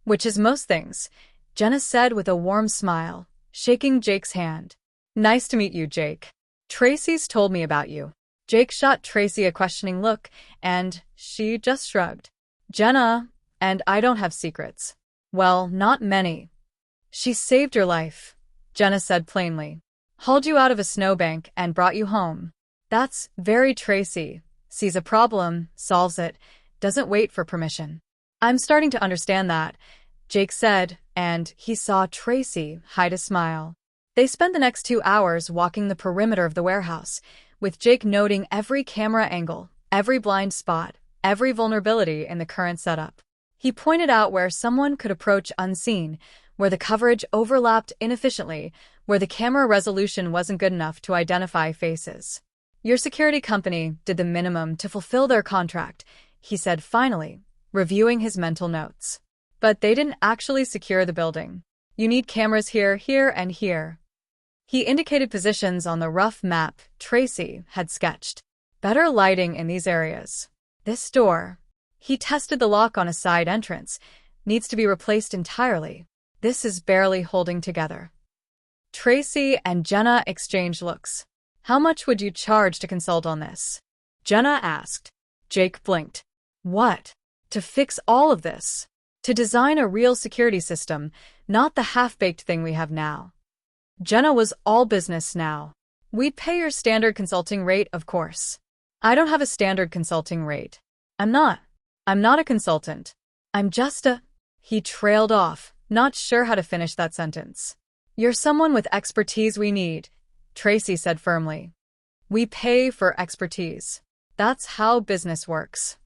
Which is most things, Jenna said with a warm smile, shaking Jake's hand. Nice to meet you, Jake. Tracy's told me about you. Jake shot Tracy a questioning look, and she just shrugged. Jenna, and I don't have secrets. Well, not many. She saved your life, Jenna said plainly. Hauled you out of a snowbank and brought you home. That's very Tracy. Sees a problem, solves it, doesn't wait for permission. I'm starting to understand that, Jake said, and he saw Tracy hide a smile. They spent the next 2 hours walking the perimeter of the warehouse, with Jake noting every camera angle, every blind spot, every vulnerability in the current setup. He pointed out where someone could approach unseen, where the coverage overlapped inefficiently, where the camera resolution wasn't good enough to identify faces. Your security company did the minimum to fulfill their contract, he said finally, reviewing his mental notes. But they didn't actually secure the building. You need cameras here, here, and here. He indicated positions on the rough map Tracy had sketched. Better lighting in these areas. This door. He tested the lock on a side entrance. Needs to be replaced entirely. This is barely holding together. Tracy and Jenna exchanged looks. How much would you charge to consult on this? Jenna asked. Jake blinked. What? To fix all of this? To design a real security system, not the half-baked thing we have now. Jenna was all business now. We'd pay your standard consulting rate, of course. I don't have a standard consulting rate. I'm not a consultant. I'm just a... He trailed off, not sure how to finish that sentence. You're someone with expertise we need, Tracy said firmly. We pay for expertise. That's how business works.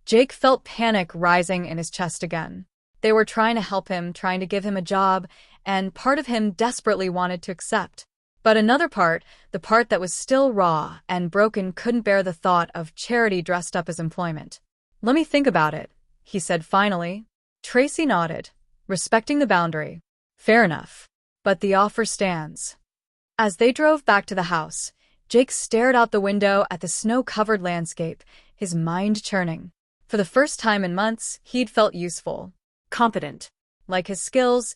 Jake felt panic rising in his chest again. They were trying to help him, trying to give him a job, and part of him desperately wanted to accept. But another part, the part that was still raw and broken, couldn't bear the thought of charity dressed up as employment. Let me think about it, he said finally. Tracy nodded, respecting the boundary. Fair enough. But the offer stands. As they drove back to the house, Jake stared out the window at the snow-covered landscape, his mind churning. For the first time in months, he'd felt useful. Competent. Like his skills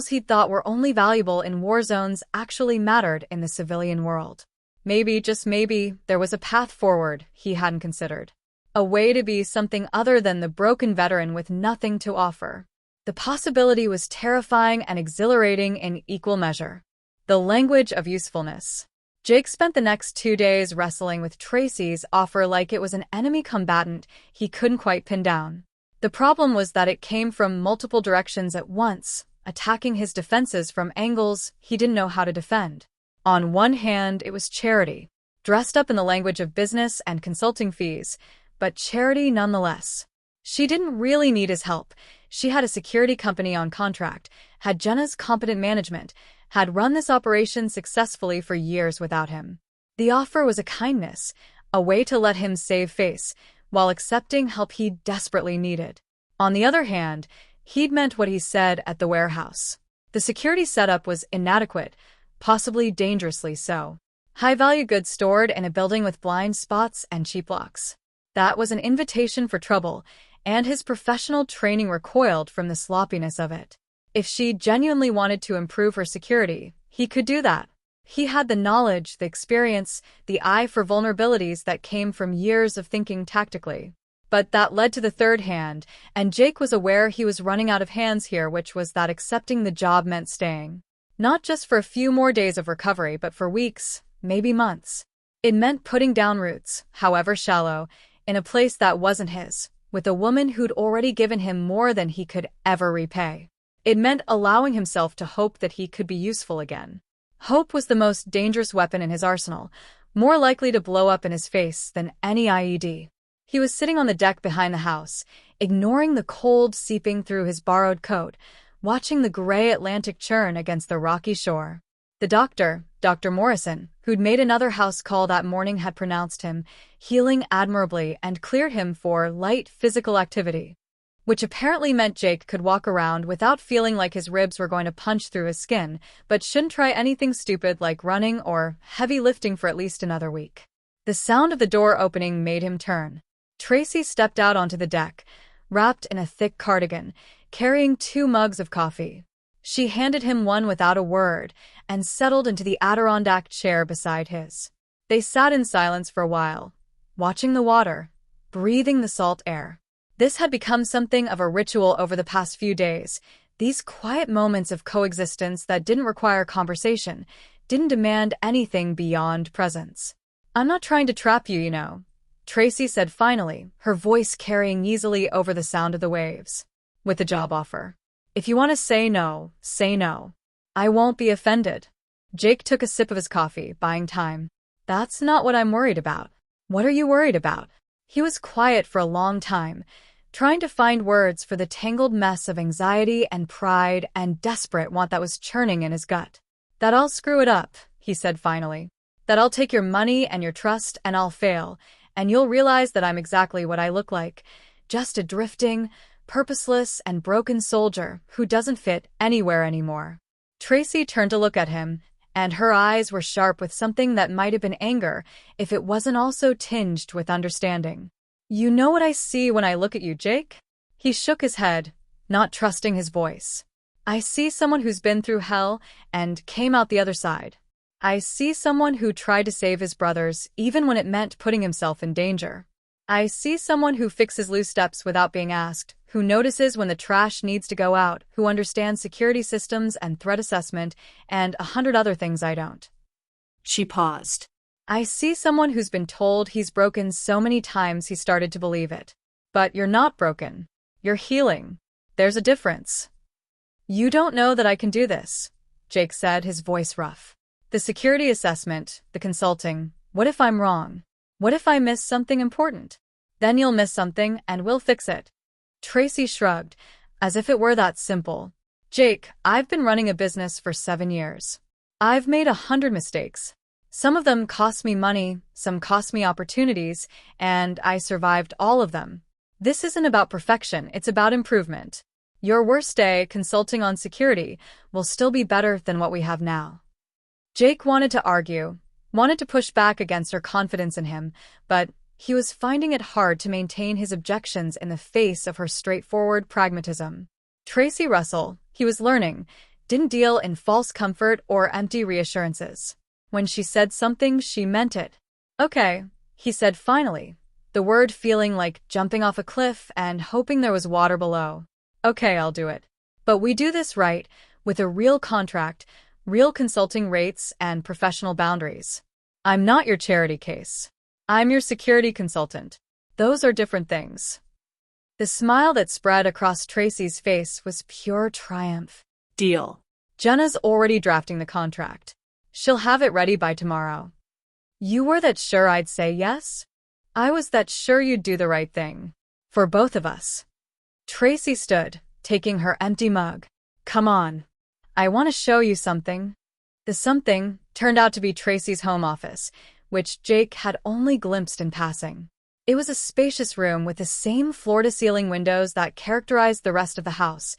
he'd thought were only valuable in war zones actually mattered in the civilian world. Maybe, just maybe, there was a path forward he hadn't considered. A way to be something other than the broken veteran with nothing to offer. The possibility was terrifying and exhilarating in equal measure. The language of usefulness. Jake spent the next 2 days wrestling with Tracy's offer like it was an enemy combatant he couldn't quite pin down. The problem was that it came from multiple directions at once, attacking his defenses from angles he didn't know how to defend. On one hand, it was charity, dressed up in the language of business and consulting fees, but charity nonetheless. She didn't really need his help. She had a security company on contract, had Jenna's competent management, had run this operation successfully for years without him. The offer was a kindness, a way to let him save face, while accepting help he desperately needed. On the other hand, he'd meant what he said at the warehouse. The security setup was inadequate, possibly dangerously so. High-value goods stored in a building with blind spots and cheap locks. That was an invitation for trouble, and his professional training recoiled from the sloppiness of it. If she genuinely wanted to improve her security, he could do that. He had the knowledge, the experience, the eye for vulnerabilities that came from years of thinking tactically. But that led to the third hand, and Jake was aware he was running out of hands here, which was that accepting the job meant staying. Not just for a few more days of recovery, but for weeks, maybe months. It meant putting down roots, however shallow, in a place that wasn't his, with a woman who'd already given him more than he could ever repay. It meant allowing himself to hope that he could be useful again. Hope was the most dangerous weapon in his arsenal, more likely to blow up in his face than any IED. He was sitting on the deck behind the house, ignoring the cold seeping through his borrowed coat, watching the gray Atlantic churn against the rocky shore. The doctor, Dr. Morrison, who'd made another house call that morning, had pronounced him healing admirably and cleared him for light physical activity, which apparently meant Jake could walk around without feeling like his ribs were going to punch through his skin, but shouldn't try anything stupid like running or heavy lifting for at least another week. The sound of the door opening made him turn. Tracy stepped out onto the deck, wrapped in a thick cardigan, carrying 2 mugs of coffee. She handed him one without a word and settled into the Adirondack chair beside his. They sat in silence for a while, watching the water, breathing the salt air. This had become something of a ritual over the past few days, these quiet moments of coexistence that didn't require conversation, didn't demand anything beyond presence. "I'm not trying to trap you, you know," Tracy said finally, her voice carrying easily over the sound of the waves. "With the job offer. If you want to say no, say no. I won't be offended." Jake took a sip of his coffee, buying time. "That's not what I'm worried about." "What are you worried about?" He was quiet for a long time, trying to find words for the tangled mess of anxiety and pride and desperate want that was churning in his gut. "That I'll screw it up," he said finally. "That I'll take your money and your trust and I'll fail, and you'll realize that I'm exactly what I look like, just a drifting, purposeless, and broken soldier who doesn't fit anywhere anymore." Tracy turned to look at him, and her eyes were sharp with something that might have been anger if it wasn't also tinged with understanding. "You know what I see when I look at you, Jake?" He shook his head, not trusting his voice. "I see someone who's been through hell and came out the other side. I see someone who tried to save his brothers even when it meant putting himself in danger. I see someone who fixes loose steps without being asked, who notices when the trash needs to go out, who understands security systems and threat assessment, and 100 other things I don't." She paused. "I see someone who's been told he's broken so many times he started to believe it. But you're not broken. You're healing. There's a difference." "You don't know that I can do this," Jake said, his voice rough. "The security assessment, the consulting, what if I'm wrong? What if I miss something important? Then you'll miss something and we'll fix it." Tracy shrugged, as if it were that simple. "Jake, I've been running a business for 7 years. I've made 100 mistakes. Some of them cost me money, some cost me opportunities, and I survived all of them. This isn't about perfection, it's about improvement. Your worst day, consulting on security, will still be better than what we have now." Jake wanted to argue, wanted to push back against her confidence in him, but he was finding it hard to maintain his objections in the face of her straightforward pragmatism. Tracy Russell, he was learning, didn't deal in false comfort or empty reassurances. When she said something, she meant it. "Okay," he said finally, the word feeling like jumping off a cliff and hoping there was water below. "Okay, I'll do it. But we do this right, with a real contract, real consulting rates, and professional boundaries. I'm not your charity case. I'm your security consultant. Those are different things." The smile that spread across Tracy's face was pure triumph. "Deal." "Jenna's already drafting the contract. She'll have it ready by tomorrow." "You were that sure I'd say yes?" "I was that sure you'd do the right thing. For both of us." Tracy stood, taking her empty mug. "Come on. I want to show you something." The something turned out to be Tracy's home office, which Jake had only glimpsed in passing. It was a spacious room with the same floor-to-ceiling windows that characterized the rest of the house,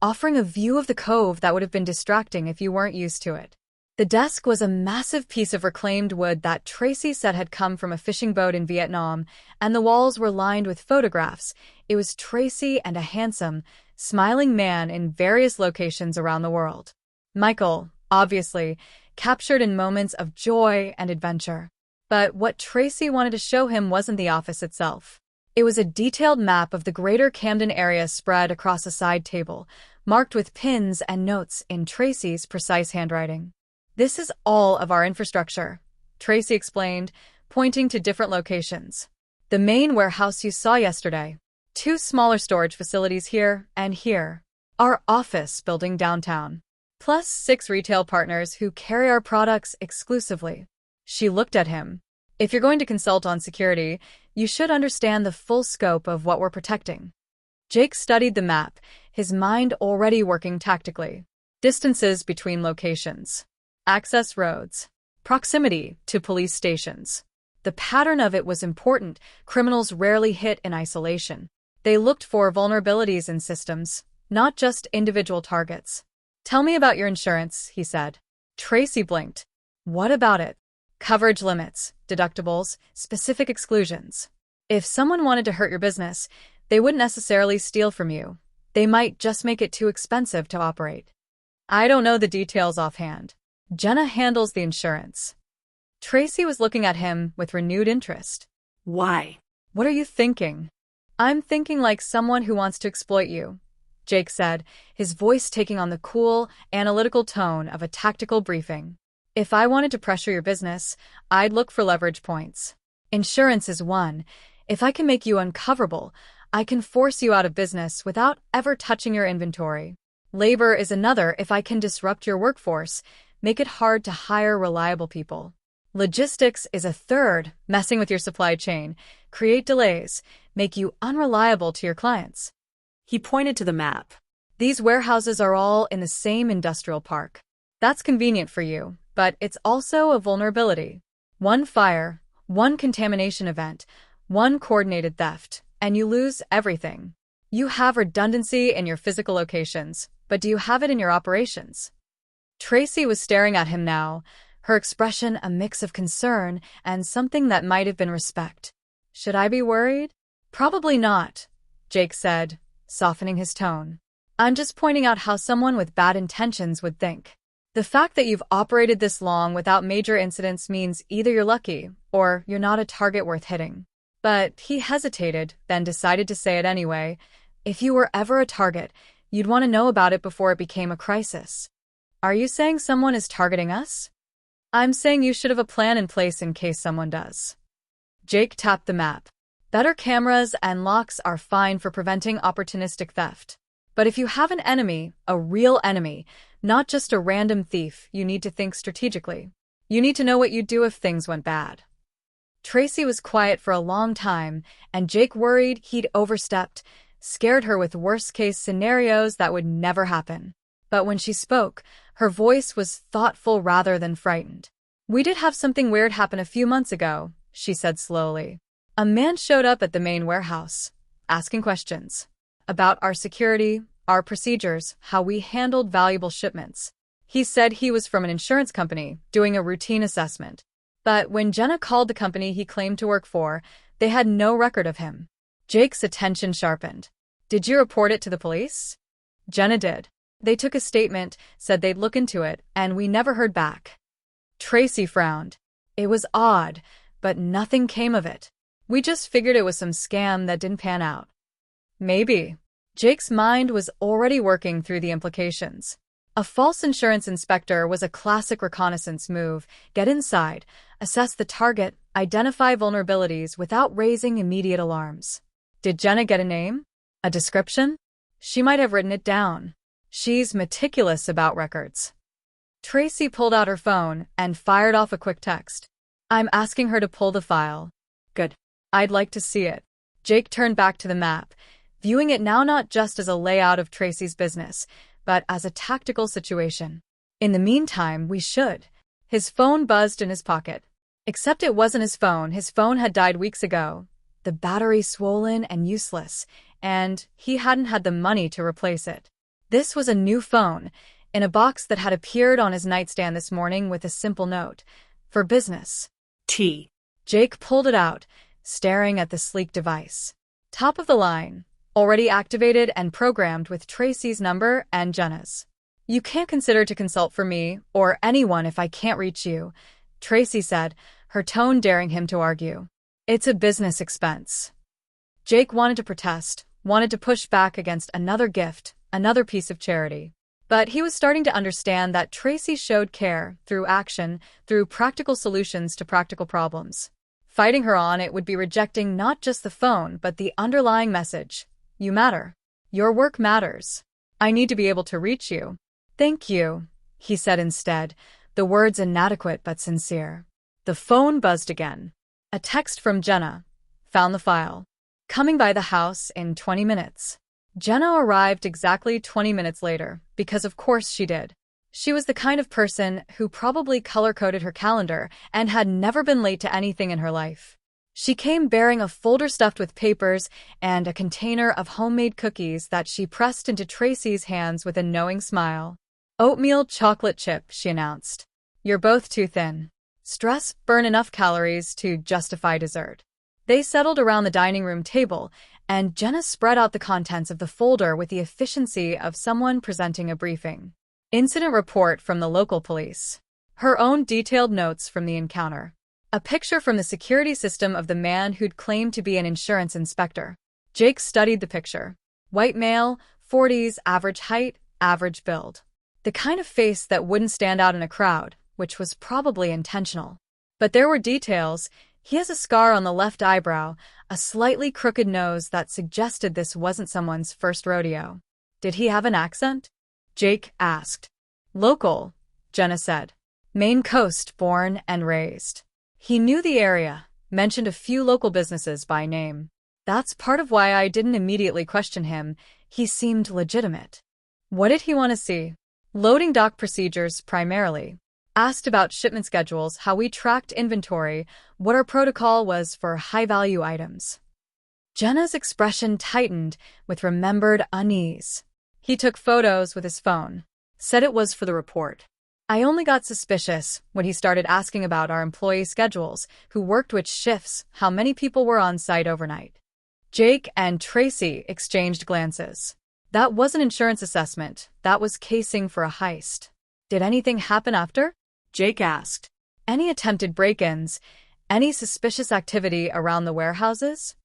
offering a view of the cove that would have been distracting if you weren't used to it. The desk was a massive piece of reclaimed wood that Tracy said had come from a fishing boat in Vietnam, and the walls were lined with photographs. It was Tracy and a handsome, smiling man in various locations around the world. Michael, obviously, captured in moments of joy and adventure. But what Tracy wanted to show him wasn't the office itself. It was a detailed map of the greater Camden area spread across a side table, marked with pins and notes in Tracy's precise handwriting. "This is all of our infrastructure," Tracy explained, pointing to different locations. "The main warehouse you saw yesterday. 2 smaller storage facilities here and here. Our office building downtown. Plus 6 retail partners who carry our products exclusively." She looked at him. "If you're going to consult on security, You should understand the full scope of what we're protecting. Jake studied the map, his mind already working tactically. Distances between locations, access roads, proximity to police stations. The pattern of it was important. Criminals rarely hit in isolation. They looked for vulnerabilities in systems, not just individual targets. "Tell me about your insurance," he said. Tracy blinked. "What about it?" "Coverage limits, deductibles, specific exclusions. If someone wanted to hurt your business, they wouldn't necessarily steal from you. They might just make it too expensive to operate." "I don't know the details offhand. Jenna handles the insurance." Tracy was looking at him with renewed interest. Why? "What are you thinking?" "I'm thinking like someone who wants to exploit you," Jake said, his voice taking on the cool, analytical tone of a tactical briefing. "If I wanted to pressure your business, I'd look for leverage points. Insurance is one. If I can make you uncoverable, I can force you out of business without ever touching your inventory. Labor is another. If I can disrupt your workforce, make it hard to hire reliable people. Logistics is a third. Messing with your supply chain, create delays, make you unreliable to your clients." He pointed to the map. "These warehouses are all in the same industrial park. That's convenient for you, but it's also a vulnerability. One fire, one contamination event, one coordinated theft, and you lose everything. You have redundancy in your physical locations, but do you have it in your operations?" Tracy was staring at him now, her expression a mix of concern and something that might have been respect. "Should I be worried?" "Probably not," Jake said, softening his tone. "I'm just pointing out how someone with bad intentions would think. The fact that you've operated this long without major incidents means either you're lucky or you're not a target worth hitting." But he hesitated, then decided to say it anyway. "If you were ever a target, you'd want to know about it before it became a crisis." "Are you saying someone is targeting us?" "I'm saying you should have a plan in place in case someone does." Jake tapped the map. "Better cameras and locks are fine for preventing opportunistic theft. But if you have an enemy, a real enemy, not just a random thief, you need to think strategically. You need to know what you'd do if things went bad." Tracy was quiet for a long time, and Jake worried he'd overstepped, scared her with worst-case scenarios that would never happen. But when she spoke, her voice was thoughtful rather than frightened. "We did have something weird happen a few months ago," she said slowly. "A man showed up at the main warehouse, asking questions about our security, our procedures, how we handled valuable shipments. He said he was from an insurance company, doing a routine assessment. But when Jenna called the company he claimed to work for, they had no record of him." Jake's attention sharpened. "Did you report it to the police?" "Jenna did. They took a statement, said they'd look into it, and we never heard back." Tracy frowned. "It was odd, but nothing came of it. We just figured it was some scam that didn't pan out." "Maybe." Jake's mind was already working through the implications. A false insurance inspector was a classic reconnaissance move. Get inside, assess the target, identify vulnerabilities without raising immediate alarms. Did Jenna get a name? A description? She might have written it down. She's meticulous about records. Tracy pulled out her phone and fired off a quick text. "I'm asking her to pull the file." "Good. I'd like to see it." Jake turned back to the map, viewing it now not just as a layout of Tracy's business, but as a tactical situation. "In the meantime, we should." His phone buzzed in his pocket. Except it wasn't his phone. His phone had died weeks ago. The battery swollen and useless, and he hadn't had the money to replace it. This was a new phone, in a box that had appeared on his nightstand this morning with a simple note. "For business." T. Jake pulled it out, staring at the sleek device. Top of the line, already activated and programmed with Tracy's number and Jenna's. "You can't consider to consult for me or anyone if I can't reach you," Tracy said, her tone daring him to argue. "It's a business expense." Jake wanted to protest, wanted to push back against another gift, another piece of charity. But he was starting to understand that Tracy showed care through action, through practical solutions to practical problems. Fighting her on it would be rejecting not just the phone, but the underlying message. "You matter. Your work matters. I need to be able to reach you." "Thank you," he said instead, the words inadequate but sincere. The phone buzzed again. A text from Jenna. found the file. Coming by the house in 20 minutes. Jenna arrived exactly 20 minutes later, because of course she did. She was the kind of person who probably color-coded her calendar and had never been late to anything in her life. She came bearing a folder stuffed with papers and a container of homemade cookies that she pressed into Tracy's hands with a knowing smile. "Oatmeal chocolate chip," she announced. "You're both too thin. Stress burn enough calories to justify dessert." They settled around the dining room table, and Jenna spread out the contents of the folder with the efficiency of someone presenting a briefing. Incident report from the local police. Her own detailed notes from the encounter. A picture from the security system of the man who'd claimed to be an insurance inspector. Jake studied the picture. White male, 40s, average height, average build. The kind of face that wouldn't stand out in a crowd, which was probably intentional. But there were details. He has a scar on the left eyebrow, a slightly crooked nose that suggested this wasn't someone's first rodeo. Did he have an accent? Jake asked. Local, Jenna said. Maine coast, born and raised. He knew the area, mentioned a few local businesses by name. That's part of why I didn't immediately question him. He seemed legitimate. What did he want to see? Loading dock procedures, primarily. Asked about shipment schedules, how we tracked inventory, what our protocol was for high-value items. Jenna's expression tightened with remembered unease. He took photos with his phone. Said it was for the report. I only got suspicious when he started asking about our employee schedules, who worked which shifts, how many people were on site overnight. Jake and Tracy exchanged glances. That wasn't insurance assessment, that was casing for a heist. Did anything happen after? Jake asked. Any attempted break-ins? Any suspicious activity around the warehouses?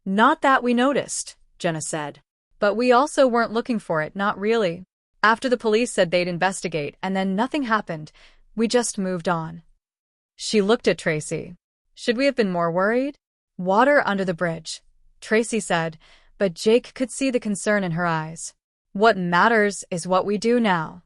Not that we noticed, Jenna said. But we also weren't looking for it, not really. After the police said they'd investigate and then nothing happened, we just moved on. She looked at Tracy. Should we have been more worried? Water under the bridge, Tracy said, but Jake could see the concern in her eyes. What matters is what we do now.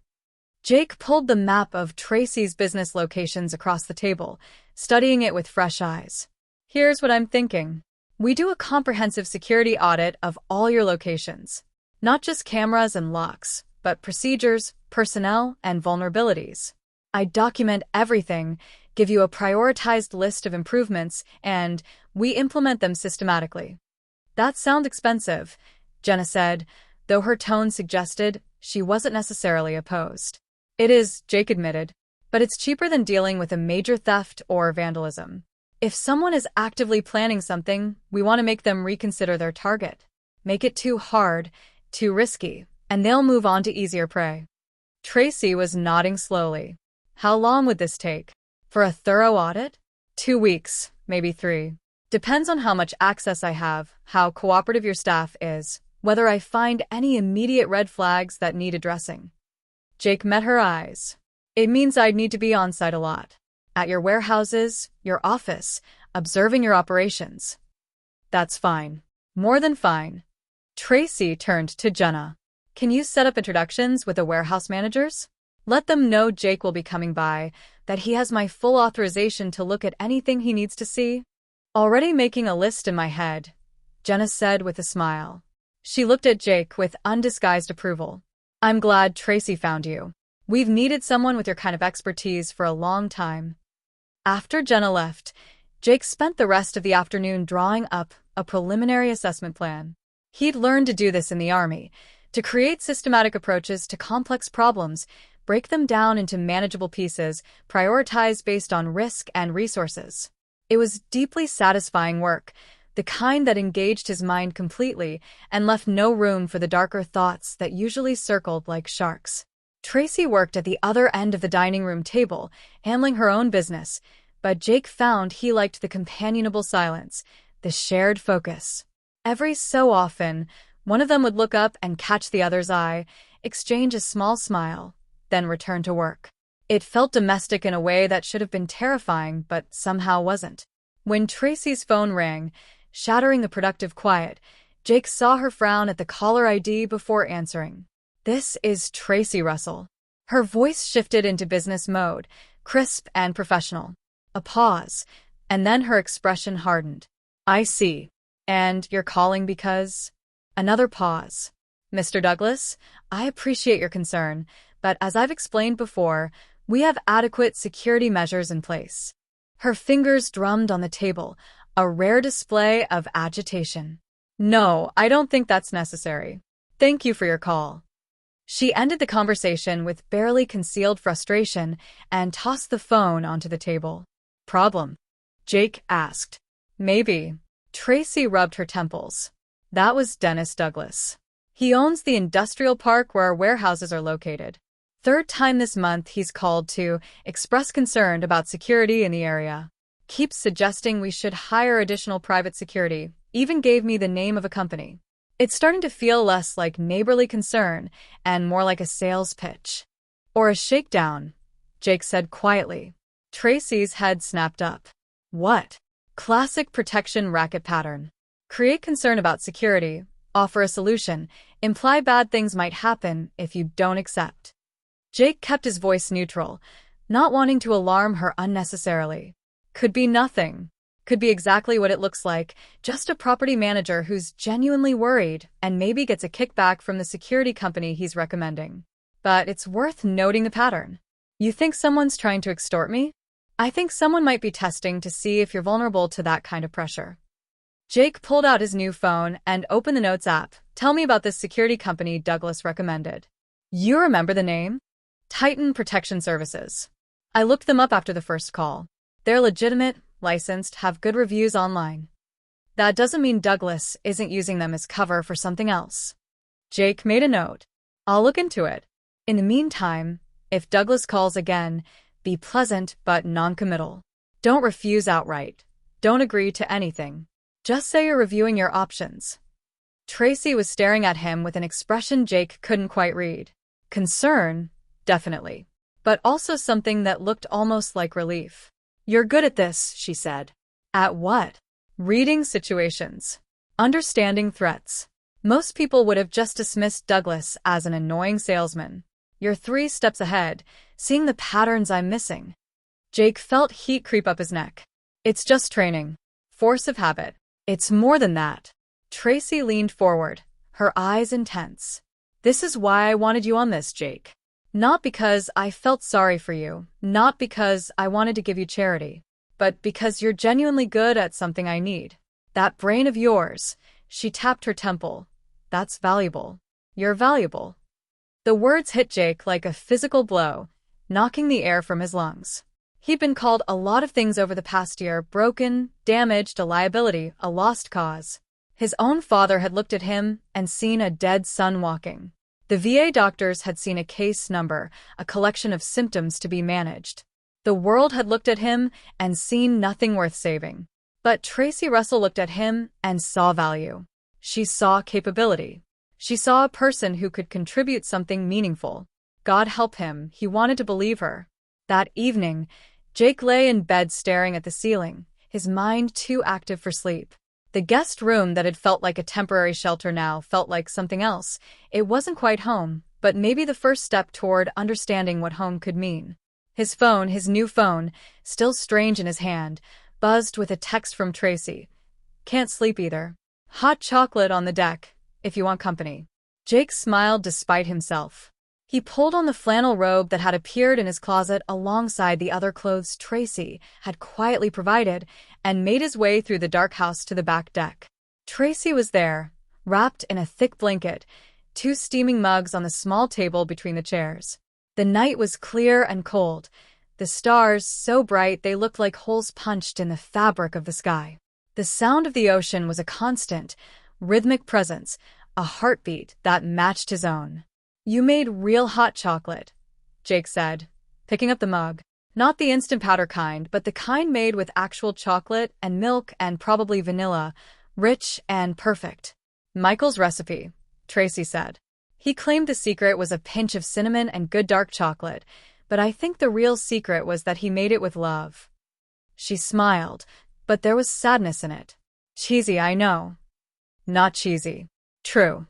Jake pulled the map of Tracy's business locations across the table, studying it with fresh eyes. Here's what I'm thinking. We do a comprehensive security audit of all your locations. Not just cameras and locks, but procedures, personnel, and vulnerabilities. I document everything, give you a prioritized list of improvements, and we implement them systematically. That sounds expensive, Jenna said, though her tone suggested she wasn't necessarily opposed. It is, Jake admitted, but it's cheaper than dealing with a major theft or vandalism. If someone is actively planning something, we want to make them reconsider their target. Make it too hard, too risky, and they'll move on to easier prey. Tracy was nodding slowly. How long would this take? For a thorough audit? 2 weeks, maybe 3. Depends on how much access I have, how cooperative your staff is, whether I find any immediate red flags that need addressing. Jake met her eyes. It means I'd need to be on site a lot. At your warehouses, your office, observing your operations. That's fine. More than fine. Tracy turned to Jenna. Can you set up introductions with the warehouse managers? Let them know Jake will be coming by, that he has my full authorization to look at anything he needs to see. Already making a list in my head, Jenna said with a smile. She looked at Jake with undisguised approval. I'm glad Tracy found you. We've needed someone with your kind of expertise for a long time. After Jenna left, Jake spent the rest of the afternoon drawing up a preliminary assessment plan. He'd learned to do this in the Army, to create systematic approaches to complex problems, break them down into manageable pieces, prioritize based on risk and resources. It was deeply satisfying work, the kind that engaged his mind completely and left no room for the darker thoughts that usually circled like sharks. Tracy worked at the other end of the dining room table, handling her own business, but Jake found he liked the companionable silence, the shared focus. Every so often, one of them would look up and catch the other's eye, exchange a small smile, then return to work. It felt domestic in a way that should have been terrifying, but somehow wasn't. When Tracy's phone rang, shattering the productive quiet, Jake saw her frown at the caller ID before answering. This is Tracy Russell. Her voice shifted into business mode, crisp and professional. A pause, and then her expression hardened. I see. And you're calling because? Another pause. Mr. Douglas, I appreciate your concern, but as I've explained before, we have adequate security measures in place. Her fingers drummed on the table, a rare display of agitation. No, I don't think that's necessary. Thank you for your call. She ended the conversation with barely concealed frustration and tossed the phone onto the table. Problem? Jake asked. Maybe. Tracy rubbed her temples. That was Dennis Douglas. He owns the industrial park where our warehouses are located. Third time this month he's called to express concern about security in the area. Keeps suggesting we should hire additional private security, even gave me the name of a company. It's starting to feel less like neighborly concern and more like a sales pitch. Or a shakedown, Jake said quietly. Tracy's head snapped up. What? Classic protection racket pattern. Create concern about security, offer a solution, imply bad things might happen if you don't accept. Jake kept his voice neutral, not wanting to alarm her unnecessarily. Could be nothing. Could be exactly what it looks like, just a property manager who's genuinely worried and maybe gets a kickback from the security company he's recommending. But it's worth noting the pattern. You think someone's trying to extort me? I think someone might be testing to see if you're vulnerable to that kind of pressure. Jake pulled out his new phone and opened the Notes app. Tell me about this security company Douglas recommended. You remember the name? Titan Protection Services. I looked them up after the first call. They're legitimate, licensed, have good reviews online. That doesn't mean Douglas isn't using them as cover for something else. Jake made a note. I'll look into it. In the meantime, if Douglas calls again, be pleasant but non-committal. Don't refuse outright. Don't agree to anything. Just say you're reviewing your options. Tracy was staring at him with an expression Jake couldn't quite read. Concern, definitely. But also something that looked almost like relief. You're good at this, she said. At what? Reading situations. Understanding threats. Most people would have just dismissed Douglas as an annoying salesman. You're 3 steps ahead, seeing the patterns I'm missing. Jake felt heat creep up his neck. It's just training. Force of habit. It's more than that. Tracy leaned forward, her eyes intense. This is why I wanted you on this, Jake. Not because I felt sorry for you, not because I wanted to give you charity, but because you're genuinely good at something I need. That brain of yours, she tapped her temple. That's valuable. You're valuable. The words hit Jake like a physical blow, knocking the air from his lungs. He'd been called a lot of things over the past year: broken, damaged, a liability, a lost cause. His own father had looked at him and seen a dead son walking. The VA doctors had seen a case number, a collection of symptoms to be managed. The world had looked at him and seen nothing worth saving. But Tracy Russell looked at him and saw value. She saw capability. She saw a person who could contribute something meaningful. God help him, he wanted to believe her. That evening, Jake lay in bed staring at the ceiling, his mind too active for sleep. The guest room that had felt like a temporary shelter now felt like something else. It wasn't quite home, but maybe the first step toward understanding what home could mean. His phone, his new phone, still strange in his hand, buzzed with a text from Tracy. Can't sleep either. Hot chocolate on the deck, if you want company. Jake smiled despite himself. He pulled on the flannel robe that had appeared in his closet alongside the other clothes Tracy had quietly provided and made his way through the dark house to the back deck. Tracy was there, wrapped in a thick blanket, 2 steaming mugs on the small table between the chairs. The night was clear and cold, the stars so bright they looked like holes punched in the fabric of the sky. The sound of the ocean was a constant, rhythmic presence, a heartbeat that matched his own. You made real hot chocolate, Jake said, picking up the mug. Not the instant powder kind, but the kind made with actual chocolate and milk and probably vanilla, rich and perfect. Michael's recipe, Tracy said. He claimed the secret was a pinch of cinnamon and good dark chocolate, but I think the real secret was that he made it with love. She smiled, but there was sadness in it. Cheesy, I know. Not cheesy. True.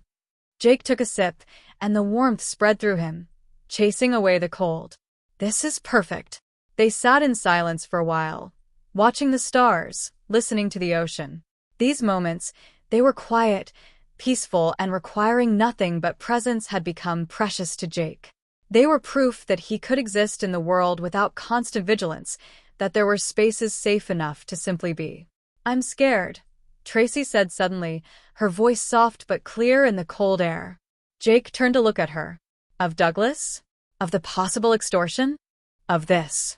Jake took a sip, and the warmth spread through him, chasing away the cold. This is perfect. They sat in silence for a while, watching the stars, listening to the ocean. These moments, they were quiet, peaceful, and requiring nothing but presence had become precious to Jake. They were proof that he could exist in the world without constant vigilance, that there were spaces safe enough to simply be. "I'm scared," Tracy said suddenly, her voice soft but clear in the cold air. Jake turned to look at her. Of Douglas? Of the possible extortion? Of this.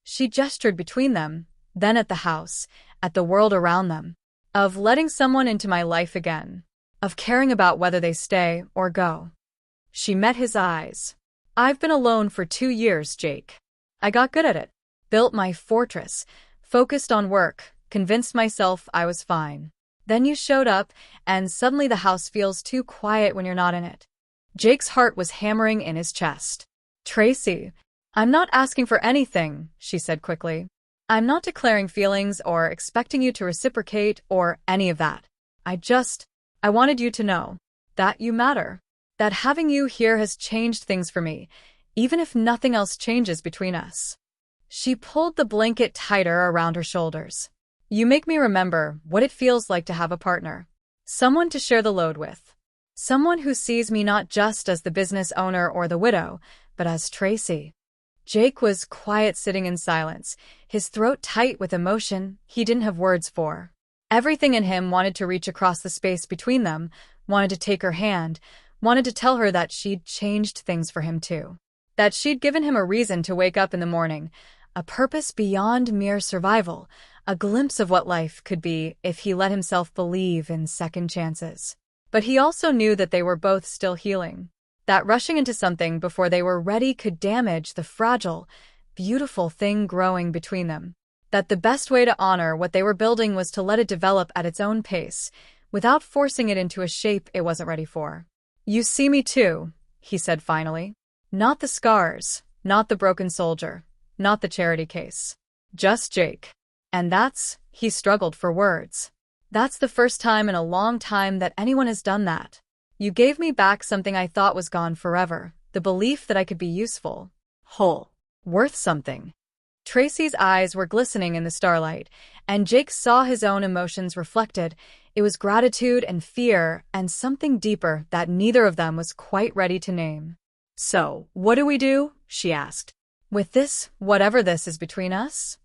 She gestured between them, then at the house, at the world around them. Of letting someone into my life again. Of caring about whether they stay or go. She met his eyes. "I've been alone for 2 years, Jake. I got good at it. Built my fortress, focused on work, convinced myself I was fine. Then you showed up, and suddenly the house feels too quiet when you're not in it." Jake's heart was hammering in his chest. "Tracy, I'm not asking for anything," she said quickly. "I'm not declaring feelings or expecting you to reciprocate or any of that. I wanted you to know that you matter. That having you here has changed things for me, even if nothing else changes between us." She pulled the blanket tighter around her shoulders. "You make me remember what it feels like to have a partner. Someone to share the load with. Someone who sees me not just as the business owner or the widow, but as Tracy." Jake was quiet, sitting in silence, his throat tight with emotion he didn't have words for. Everything in him wanted to reach across the space between them, wanted to take her hand, wanted to tell her that she'd changed things for him too. That she'd given him a reason to wake up in the morning, a purpose beyond mere survival, a glimpse of what life could be if he let himself believe in second chances. But he also knew that they were both still healing. That rushing into something before they were ready could damage the fragile, beautiful thing growing between them. That the best way to honor what they were building was to let it develop at its own pace, without forcing it into a shape it wasn't ready for. "You see me too," he said finally. "Not the scars, not the broken soldier, not the charity case. Just Jake. And he struggled for words. "That's the first time in a long time that anyone has done that. You gave me back something I thought was gone forever, the belief that I could be useful, whole, worth something." Tracy's eyes were glistening in the starlight, and Jake saw his own emotions reflected. It was gratitude and fear and something deeper that neither of them was quite ready to name. "So, what do we do?" she asked. "With this, whatever this is between us?"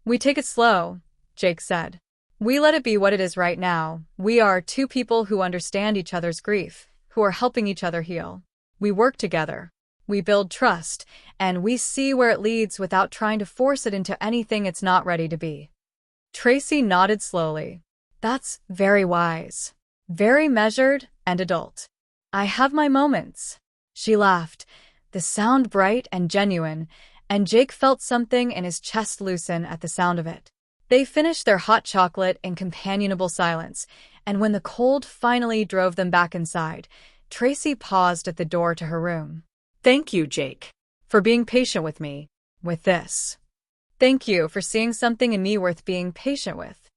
"We take it slow," Jake said. "We let it be what it is right now. We are 2 people who understand each other's grief, who are helping each other heal. We work together. We build trust, and we see where it leads without trying to force it into anything it's not ready to be." Tracy nodded slowly. "That's very wise. Very measured and adult. I have my moments." She laughed, the sound bright and genuine, and Jake felt something in his chest loosen at the sound of it. They finished their hot chocolate in companionable silence, and when the cold finally drove them back inside, Tracy paused at the door to her room. "Thank you, Jake, for being patient with me, with this. Thank you for seeing something in me worth being patient with."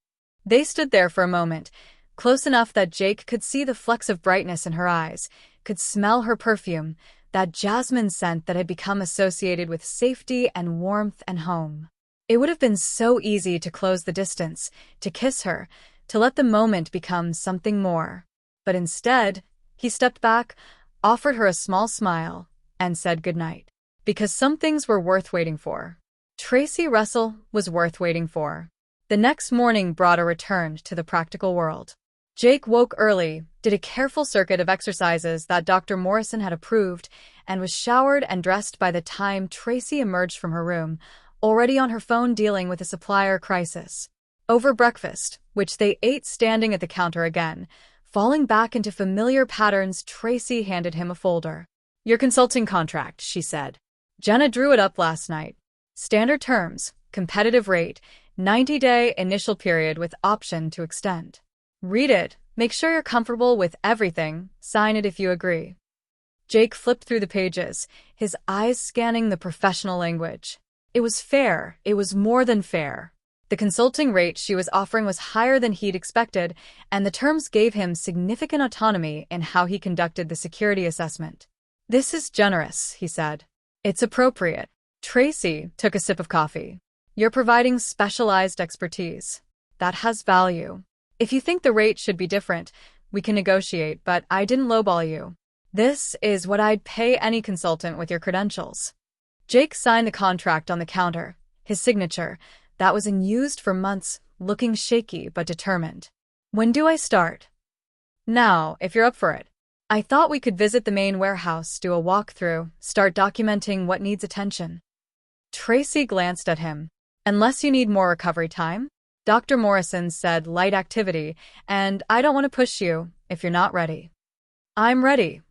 They stood there for a moment, close enough that Jake could see the flecks of brightness in her eyes, could smell her perfume, that jasmine scent that had become associated with safety and warmth and home. It would have been so easy to close the distance, to kiss her, to let the moment become something more. But instead, he stepped back, offered her a small smile, and said goodnight. Because some things were worth waiting for. Tracy Russell was worth waiting for. The next morning brought a return to the practical world. Jake woke early, did a careful circuit of exercises that Dr. Morrison had approved, and was showered and dressed by the time Tracy emerged from her room, already on her phone dealing with a supplier crisis. Over breakfast, which they ate standing at the counter again, falling back into familiar patterns, Tracy handed him a folder. "Your consulting contract," she said. "Jenna drew it up last night. Standard terms, competitive rate, 90-day initial period with option to extend. Read it, make sure you're comfortable with everything, sign it if you agree." Jake flipped through the pages, his eyes scanning the professional language. It was fair, it was more than fair. The consulting rate she was offering was higher than he'd expected, and the terms gave him significant autonomy in how he conducted the security assessment. "This is generous," he said. "It's appropriate." Tracy took a sip of coffee. "You're providing specialized expertise. That has value. If you think the rate should be different, we can negotiate, but I didn't lowball you. This is what I'd pay any consultant with your credentials. Jake signed the contract on the counter, his signature, that was unused for months, looking shaky but determined. When do I start? Now, if you're up for it. I thought we could visit the main warehouse, do a walkthrough, start documenting what needs attention. Tracy glanced at him. Unless you need more recovery time? Dr. Morrison said light activity, and I don't want to push you if you're not ready. I'm ready.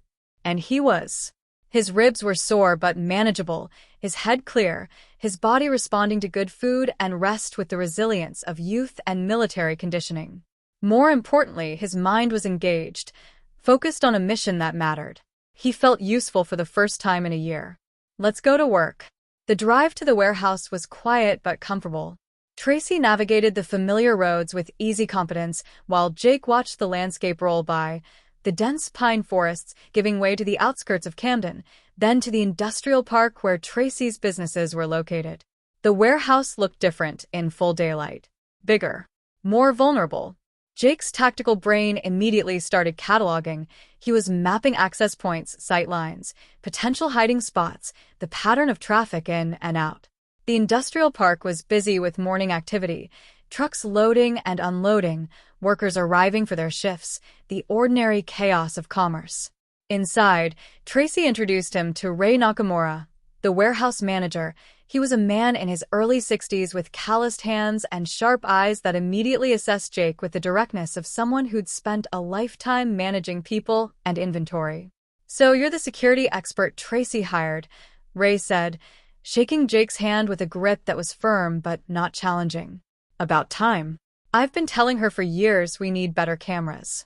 And he was. His ribs were sore but manageable, his head clear, his body responding to good food and rest with the resilience of youth and military conditioning. More importantly, his mind was engaged, focused on a mission that mattered. He felt useful for the first time in a year. Let's go to work. The drive to the warehouse was quiet but comfortable. Tracy navigated the familiar roads with easy competence while Jake watched the landscape roll by, the dense pine forests giving way to the outskirts of Camden, then to the industrial park where Tracy's businesses were located. The warehouse looked different in full daylight. Bigger. More vulnerable. Jake's tactical brain immediately started cataloging. He was mapping access points, sight lines, potential hiding spots, the pattern of traffic in and out. The industrial park was busy with morning activity, trucks loading and unloading, workers arriving for their shifts, the ordinary chaos of commerce. Inside, Tracy introduced him to Ray Nakamura, the warehouse manager. He was a man in his early 60s with calloused hands and sharp eyes that immediately assessed Jake with the directness of someone who'd spent a lifetime managing people and inventory. So you're the security expert Tracy hired, Ray said, shaking Jake's hand with a grip that was firm but not challenging. About time. I've been telling her for years we need better cameras.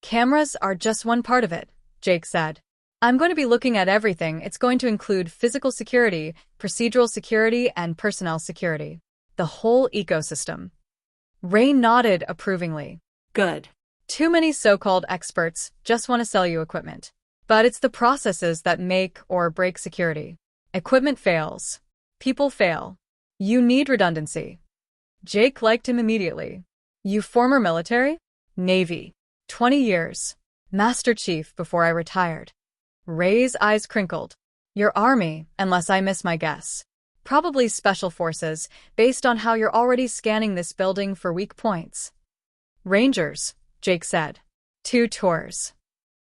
Cameras are just one part of it, Jake said. I'm going to be looking at everything. It's going to include physical security, procedural security, and personnel security. The whole ecosystem. Ray nodded approvingly. Good. Too many so-called experts just want to sell you equipment. But it's the processes that make or break security. Equipment fails. People fail. You need redundancy. Jake liked him immediately. You former military? Navy. 20 years. Master Chief before I retired. Ray's eyes crinkled. Your Army, unless I miss my guess. Probably Special Forces, based on how you're already scanning this building for weak points. Rangers, Jake said. 2 tours.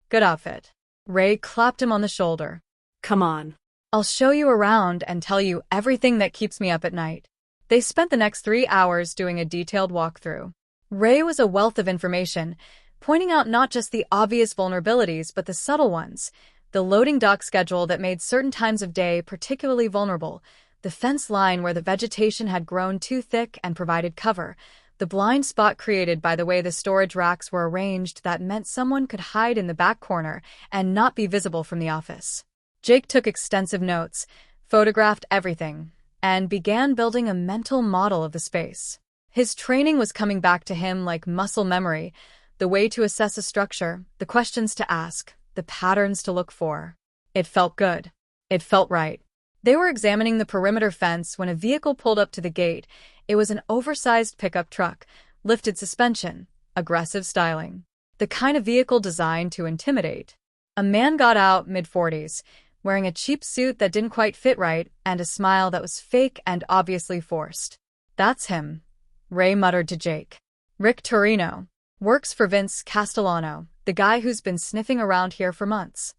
Good outfit. Ray clapped him on the shoulder. Come on. I'll show you around and tell you everything that keeps me up at night. They spent the next 3 hours doing a detailed walkthrough. Ray was a wealth of information, pointing out not just the obvious vulnerabilities but the subtle ones. The loading dock schedule that made certain times of day particularly vulnerable, the fence line where the vegetation had grown too thick and provided cover, the blind spot created by the way the storage racks were arranged that meant someone could hide in the back corner and not be visible from the office. Jake took extensive notes, photographed everything, and began building a mental model of the space. His training was coming back to him like muscle memory, the way to assess a structure, the questions to ask, the patterns to look for. It felt good. It felt right. They were examining the perimeter fence when a vehicle pulled up to the gate. It was an oversized pickup truck, lifted suspension, aggressive styling. The kind of vehicle designed to intimidate. A man got out mid-40s, wearing a cheap suit that didn't quite fit right and a smile that was fake and obviously forced. That's him, Ray muttered to Jake. Rick Torino. Works for Vince Castellano, the guy who's been sniffing around here for months.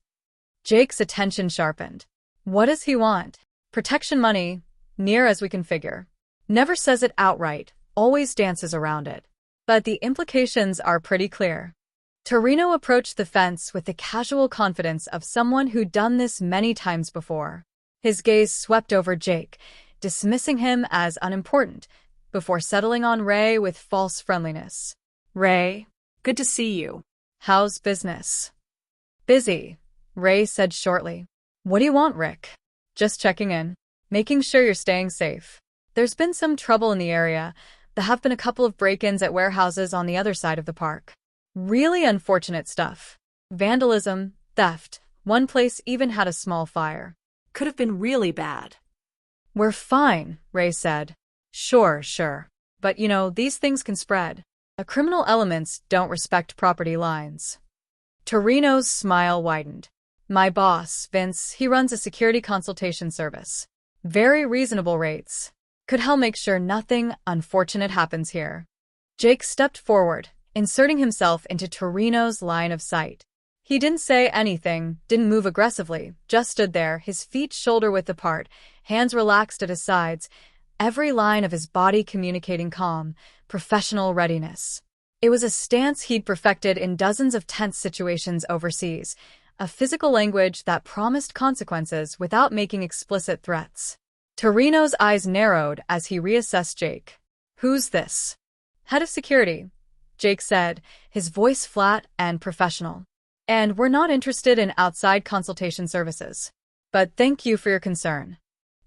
Jake's attention sharpened. What does he want? Protection money, near as we can figure. Never says it outright, always dances around it. But the implications are pretty clear. Torino approached the fence with the casual confidence of someone who'd done this many times before. His gaze swept over Jake, dismissing him as unimportant, before settling on Ray with false friendliness. Ray, Good to see you. how's business? Busy, Ray said shortly. What do you want, Rick? Just checking in, making sure you're staying safe. There's been some trouble in the area. There have been a couple of break-ins at warehouses on the other side of the park. Really unfortunate stuff. Vandalism, theft. One place even had a small fire. Could have been really bad. We're fine, Ray said. Sure. But these things can spread. Criminal elements don't respect property lines. Torino's smile widened. My boss, Vince, he runs a security consultation service. Very reasonable rates. Could help make sure nothing unfortunate happens here. Jake stepped forward, inserting himself into Torino's line of sight. He didn't say anything, didn't move aggressively, just stood there, his feet shoulder-width apart, hands relaxed at his sides, every line of his body communicating calm, professional readiness. It was a stance he'd perfected in dozens of tense situations overseas, a physical language that promised consequences without making explicit threats. Torino's eyes narrowed as he reassessed Jake. Who's this? Head of security, Jake said, his voice flat and professional. And we're not interested in outside consultation services. But thank you for your concern.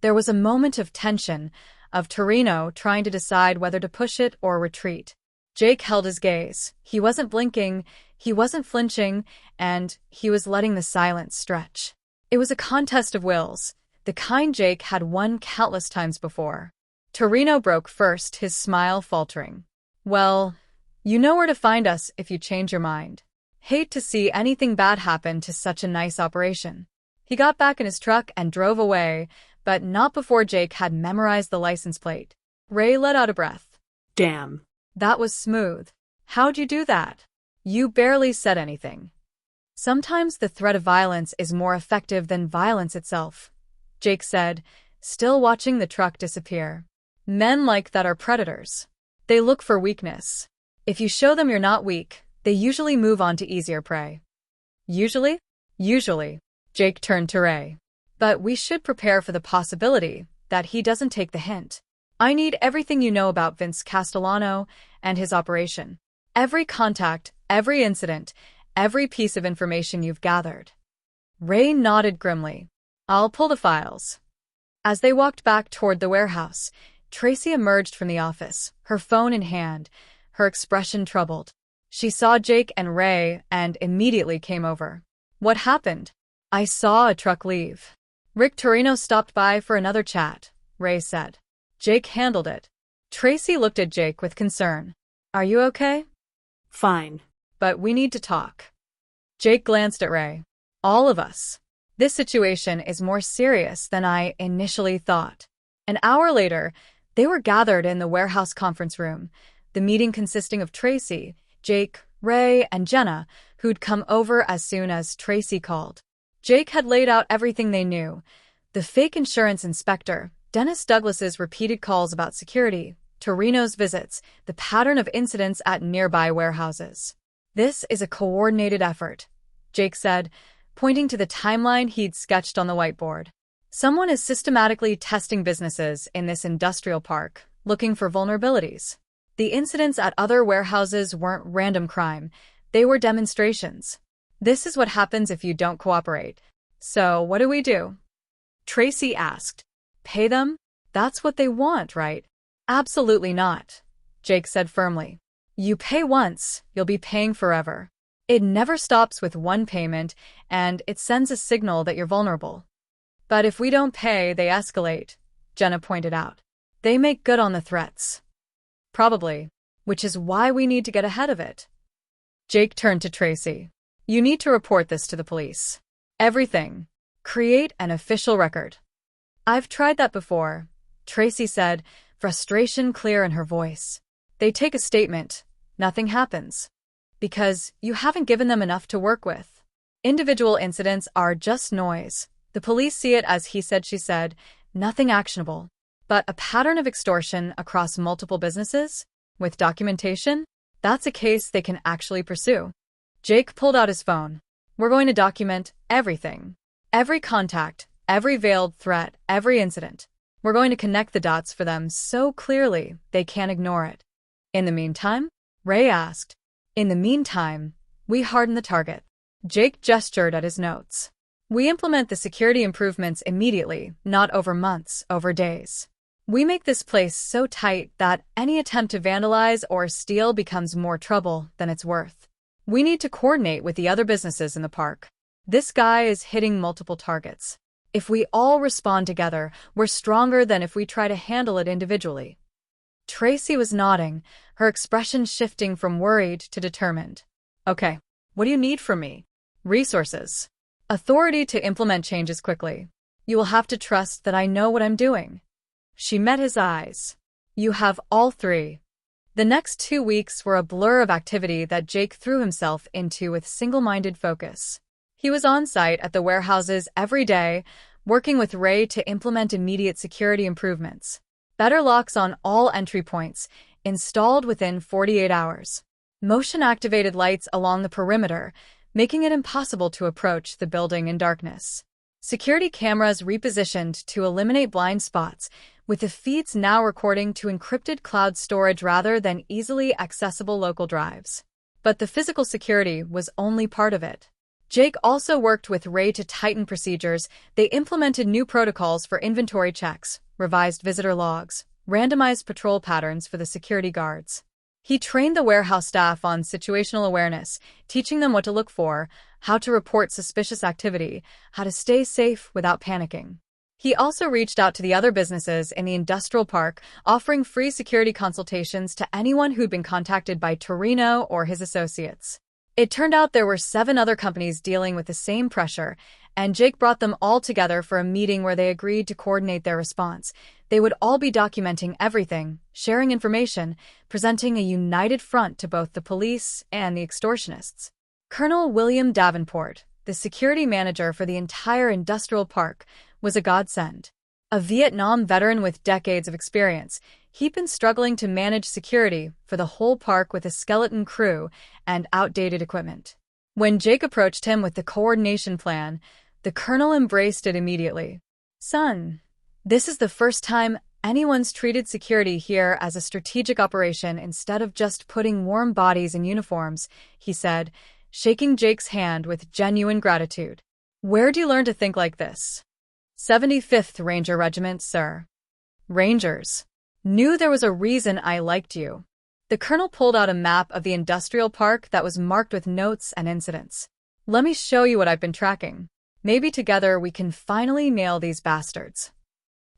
There was a moment of tension, of Torino trying to decide whether to push it or retreat. Jake held his gaze. He wasn't blinking, he wasn't flinching, and he was letting the silence stretch. It was a contest of wills, the kind Jake had won countless times before. Torino broke first, his smile faltering. Well, you know where to find us if you change your mind. Hate to see anything bad happen to such a nice operation. He got back in his truck and drove away, but not before Jake had memorized the license plate. Ray let out a breath. Damn. That was smooth. How'd you do that? You barely said anything. Sometimes the threat of violence is more effective than violence itself, Jake said, still watching the truck disappear. Men like that are predators. They look for weakness. If you show them you're not weak, they usually move on to easier prey. Usually? Usually. Jake turned to Ray. But we should prepare for the possibility that he doesn't take the hint. I need everything you know about Vince Castellano and his operation. Every contact, every incident, every piece of information you've gathered. Ray nodded grimly. I'll pull the files. As they walked back toward the warehouse, Tracy emerged from the office, her phone in hand, her expression troubled. She saw Jake and Ray and immediately came over. What happened? I saw a truck leave. Rick Torino stopped by for another chat, Ray said. Jake handled it. Tracy looked at Jake with concern. Are you okay? Fine. But we need to talk. Jake glanced at Ray. All of us. This situation is more serious than I initially thought. An hour later, they were gathered in the warehouse conference room, the meeting consisting of Tracy, Jake, Ray, and Jenna, who'd come over as soon as Tracy called. Jake had laid out everything they knew. The fake insurance inspector, Dennis Douglas's repeated calls about security, Torino's visits, the pattern of incidents at nearby warehouses. This is a coordinated effort, Jake said, pointing to the timeline he'd sketched on the whiteboard. Someone is systematically testing businesses in this industrial park, looking for vulnerabilities. The incidents at other warehouses weren't random crime, they were demonstrations. This is what happens if you don't cooperate. So, what do we do? Tracy asked. Pay them? That's what they want, right? Absolutely not, Jake said firmly. You pay once, you'll be paying forever. It never stops with one payment, and it sends a signal that you're vulnerable. But if we don't pay, they escalate, Jenna pointed out. They make good on the threats. Probably, which is why we need to get ahead of it. Jake turned to Tracy. You need to report this to the police. Everything. Create an official record. I've tried that before, Tracy said, frustration clear in her voice. They take a statement. Nothing happens. Because you haven't given them enough to work with. Individual incidents are just noise. The police see it as he said, she said, nothing actionable. But a pattern of extortion across multiple businesses? With documentation? That's a case they can actually pursue. Jake pulled out his phone. We're going to document everything. Every contact, every veiled threat, every incident. We're going to connect the dots for them so clearly they can't ignore it. In the meantime? Ray asked. In the meantime, we harden the target. Jake gestured at his notes. We implement the security improvements immediately, not over months, over days. We make this place so tight that any attempt to vandalize or steal becomes more trouble than it's worth. We need to coordinate with the other businesses in the park. This guy is hitting multiple targets. If we all respond together, we're stronger than if we try to handle it individually. Tracy was nodding, her expression shifting from worried to determined. Okay, what do you need from me? Resources. Authority to implement changes quickly. You will have to trust that I know what I'm doing. She met his eyes. You have all three. The next 2 weeks were a blur of activity that Jake threw himself into with single-minded focus. He was on site at the warehouses every day, working with Ray to implement immediate security improvements. Better locks on all entry points, installed within 48 hours. Motion-activated lights along the perimeter, making it impossible to approach the building in darkness. Security cameras repositioned to eliminate blind spots, with the feeds now recording to encrypted cloud storage rather than easily accessible local drives. But the physical security was only part of it. Jake also worked with Ray to tighten procedures. They implemented new protocols for inventory checks, revised visitor logs, randomized patrol patterns for the security guards. He trained the warehouse staff on situational awareness, teaching them what to look for, how to report suspicious activity, how to stay safe without panicking. He also reached out to the other businesses in the industrial park, offering free security consultations to anyone who'd been contacted by Torino or his associates. It turned out there were 7 other companies dealing with the same pressure, and Jake brought them all together for a meeting where they agreed to coordinate their response. They would all be documenting everything, sharing information, presenting a united front to both the police and the extortionists. Colonel William Davenport, the security manager for the entire industrial park, was a godsend. A Vietnam veteran with decades of experience, he'd been struggling to manage security for the whole park with a skeleton crew and outdated equipment. When Jake approached him with the coordination plan, the colonel embraced it immediately. "Son, this is the first time anyone's treated security here as a strategic operation instead of just putting warm bodies in uniforms," he said, shaking Jake's hand with genuine gratitude. "Where'd you learn to think like this?" 75th Ranger Regiment, sir. Rangers. Knew there was a reason I liked you. The colonel pulled out a map of the industrial park that was marked with notes and incidents. "Let me show you what I've been tracking. Maybe together we can finally nail these bastards."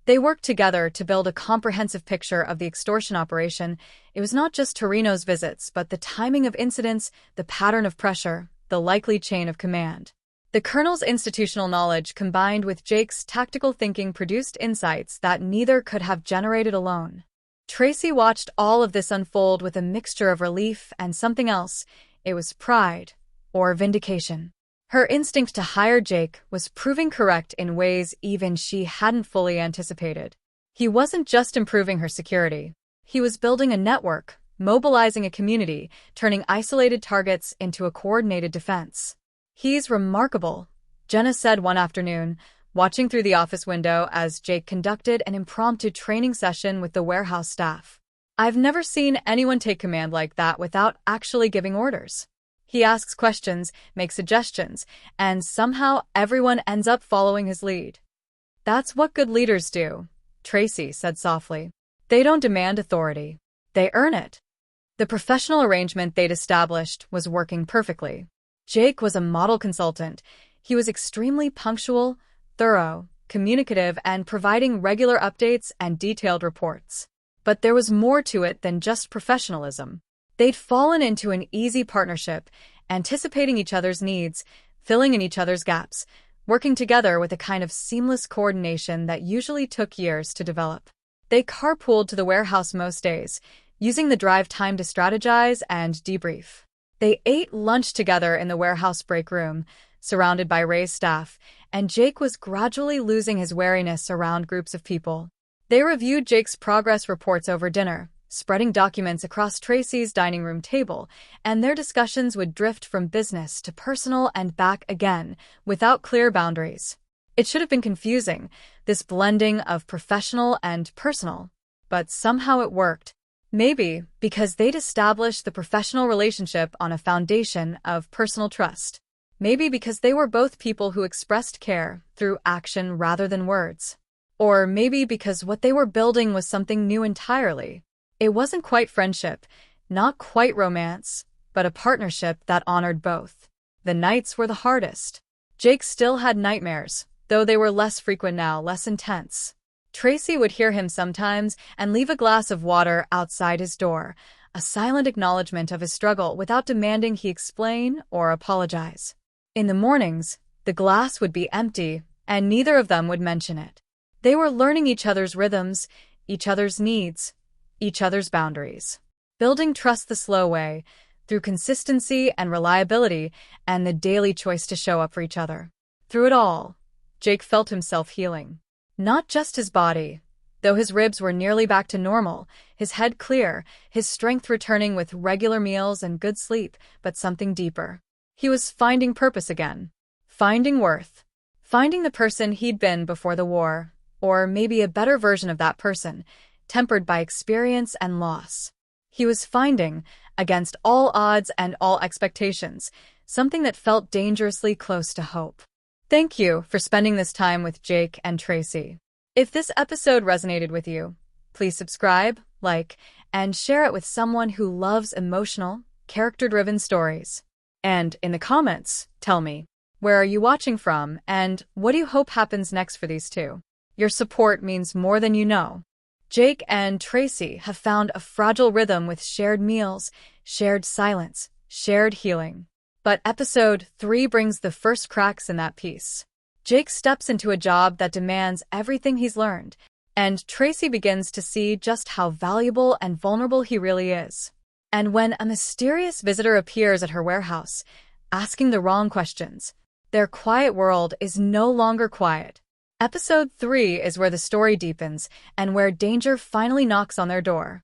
They worked together to build a comprehensive picture of the extortion operation. It was not just Torino's visits, but the timing of incidents, the pattern of pressure, the likely chain of command. The colonel's institutional knowledge combined with Jake's tactical thinking produced insights that neither could have generated alone. Tracy watched all of this unfold with a mixture of relief and something else. It was pride, or vindication. Her instinct to hire Jake was proving correct in ways even she hadn't fully anticipated. He wasn't just improving her security. He was building a network, mobilizing a community, turning isolated targets into a coordinated defense. "He's remarkable," Jenna said one afternoon, watching through the office window as Jake conducted an impromptu training session with the warehouse staff. "I've never seen anyone take command like that without actually giving orders. He asks questions, makes suggestions, and somehow everyone ends up following his lead." "That's what good leaders do," Tracy said softly. "They don't demand authority. They earn it." The professional arrangement they'd established was working perfectly. Jake was a model consultant. He was extremely punctual, thorough, communicative, and providing regular updates and detailed reports. But there was more to it than just professionalism. They'd fallen into an easy partnership, anticipating each other's needs, filling in each other's gaps, working together with a kind of seamless coordination that usually took years to develop. They carpooled to the warehouse most days, using the drive time to strategize and debrief. They ate lunch together in the warehouse break room, surrounded by Ray's staff, and Jake was gradually losing his wariness around groups of people. They reviewed Jake's progress reports over dinner, spreading documents across Tracy's dining room table, and their discussions would drift from business to personal and back again, without clear boundaries. It should have been confusing, this blending of professional and personal, but somehow it worked. Maybe because they'd established the professional relationship on a foundation of personal trust. Maybe because they were both people who expressed care through action rather than words. Or maybe because what they were building was something new entirely. It wasn't quite friendship, not quite romance, but a partnership that honored both. The nights were the hardest. Jake still had nightmares, though they were less frequent now, less intense. Tracy would hear him sometimes and leave a glass of water outside his door, a silent acknowledgement of his struggle without demanding he explain or apologize. In the mornings, the glass would be empty, and neither of them would mention it. They were learning each other's rhythms, each other's needs, each other's boundaries. Building trust the slow way, through consistency and reliability and the daily choice to show up for each other. Through it all, Jake felt himself healing. Not just his body. Though his ribs were nearly back to normal, his head clear, his strength returning with regular meals and good sleep, but something deeper. He was finding purpose again. Finding worth. Finding the person he'd been before the war, or maybe a better version of that person, tempered by experience and loss. He was finding, against all odds and all expectations, something that felt dangerously close to hope. Thank you for spending this time with Jake and Tracy. If this episode resonated with you, please subscribe, like, and share it with someone who loves emotional, character-driven stories. And in the comments, tell me, where are you watching from, and what do you hope happens next for these two? Your support means more than you know. Jake and Tracy have found a fragile rhythm with shared meals, shared silence, shared healing. But episode 3 brings the first cracks in that piece. Jake steps into a job that demands everything he's learned, and Tracy begins to see just how valuable and vulnerable he really is. And when a mysterious visitor appears at her warehouse, asking the wrong questions, their quiet world is no longer quiet. Episode 3 is where the story deepens and where danger finally knocks on their door.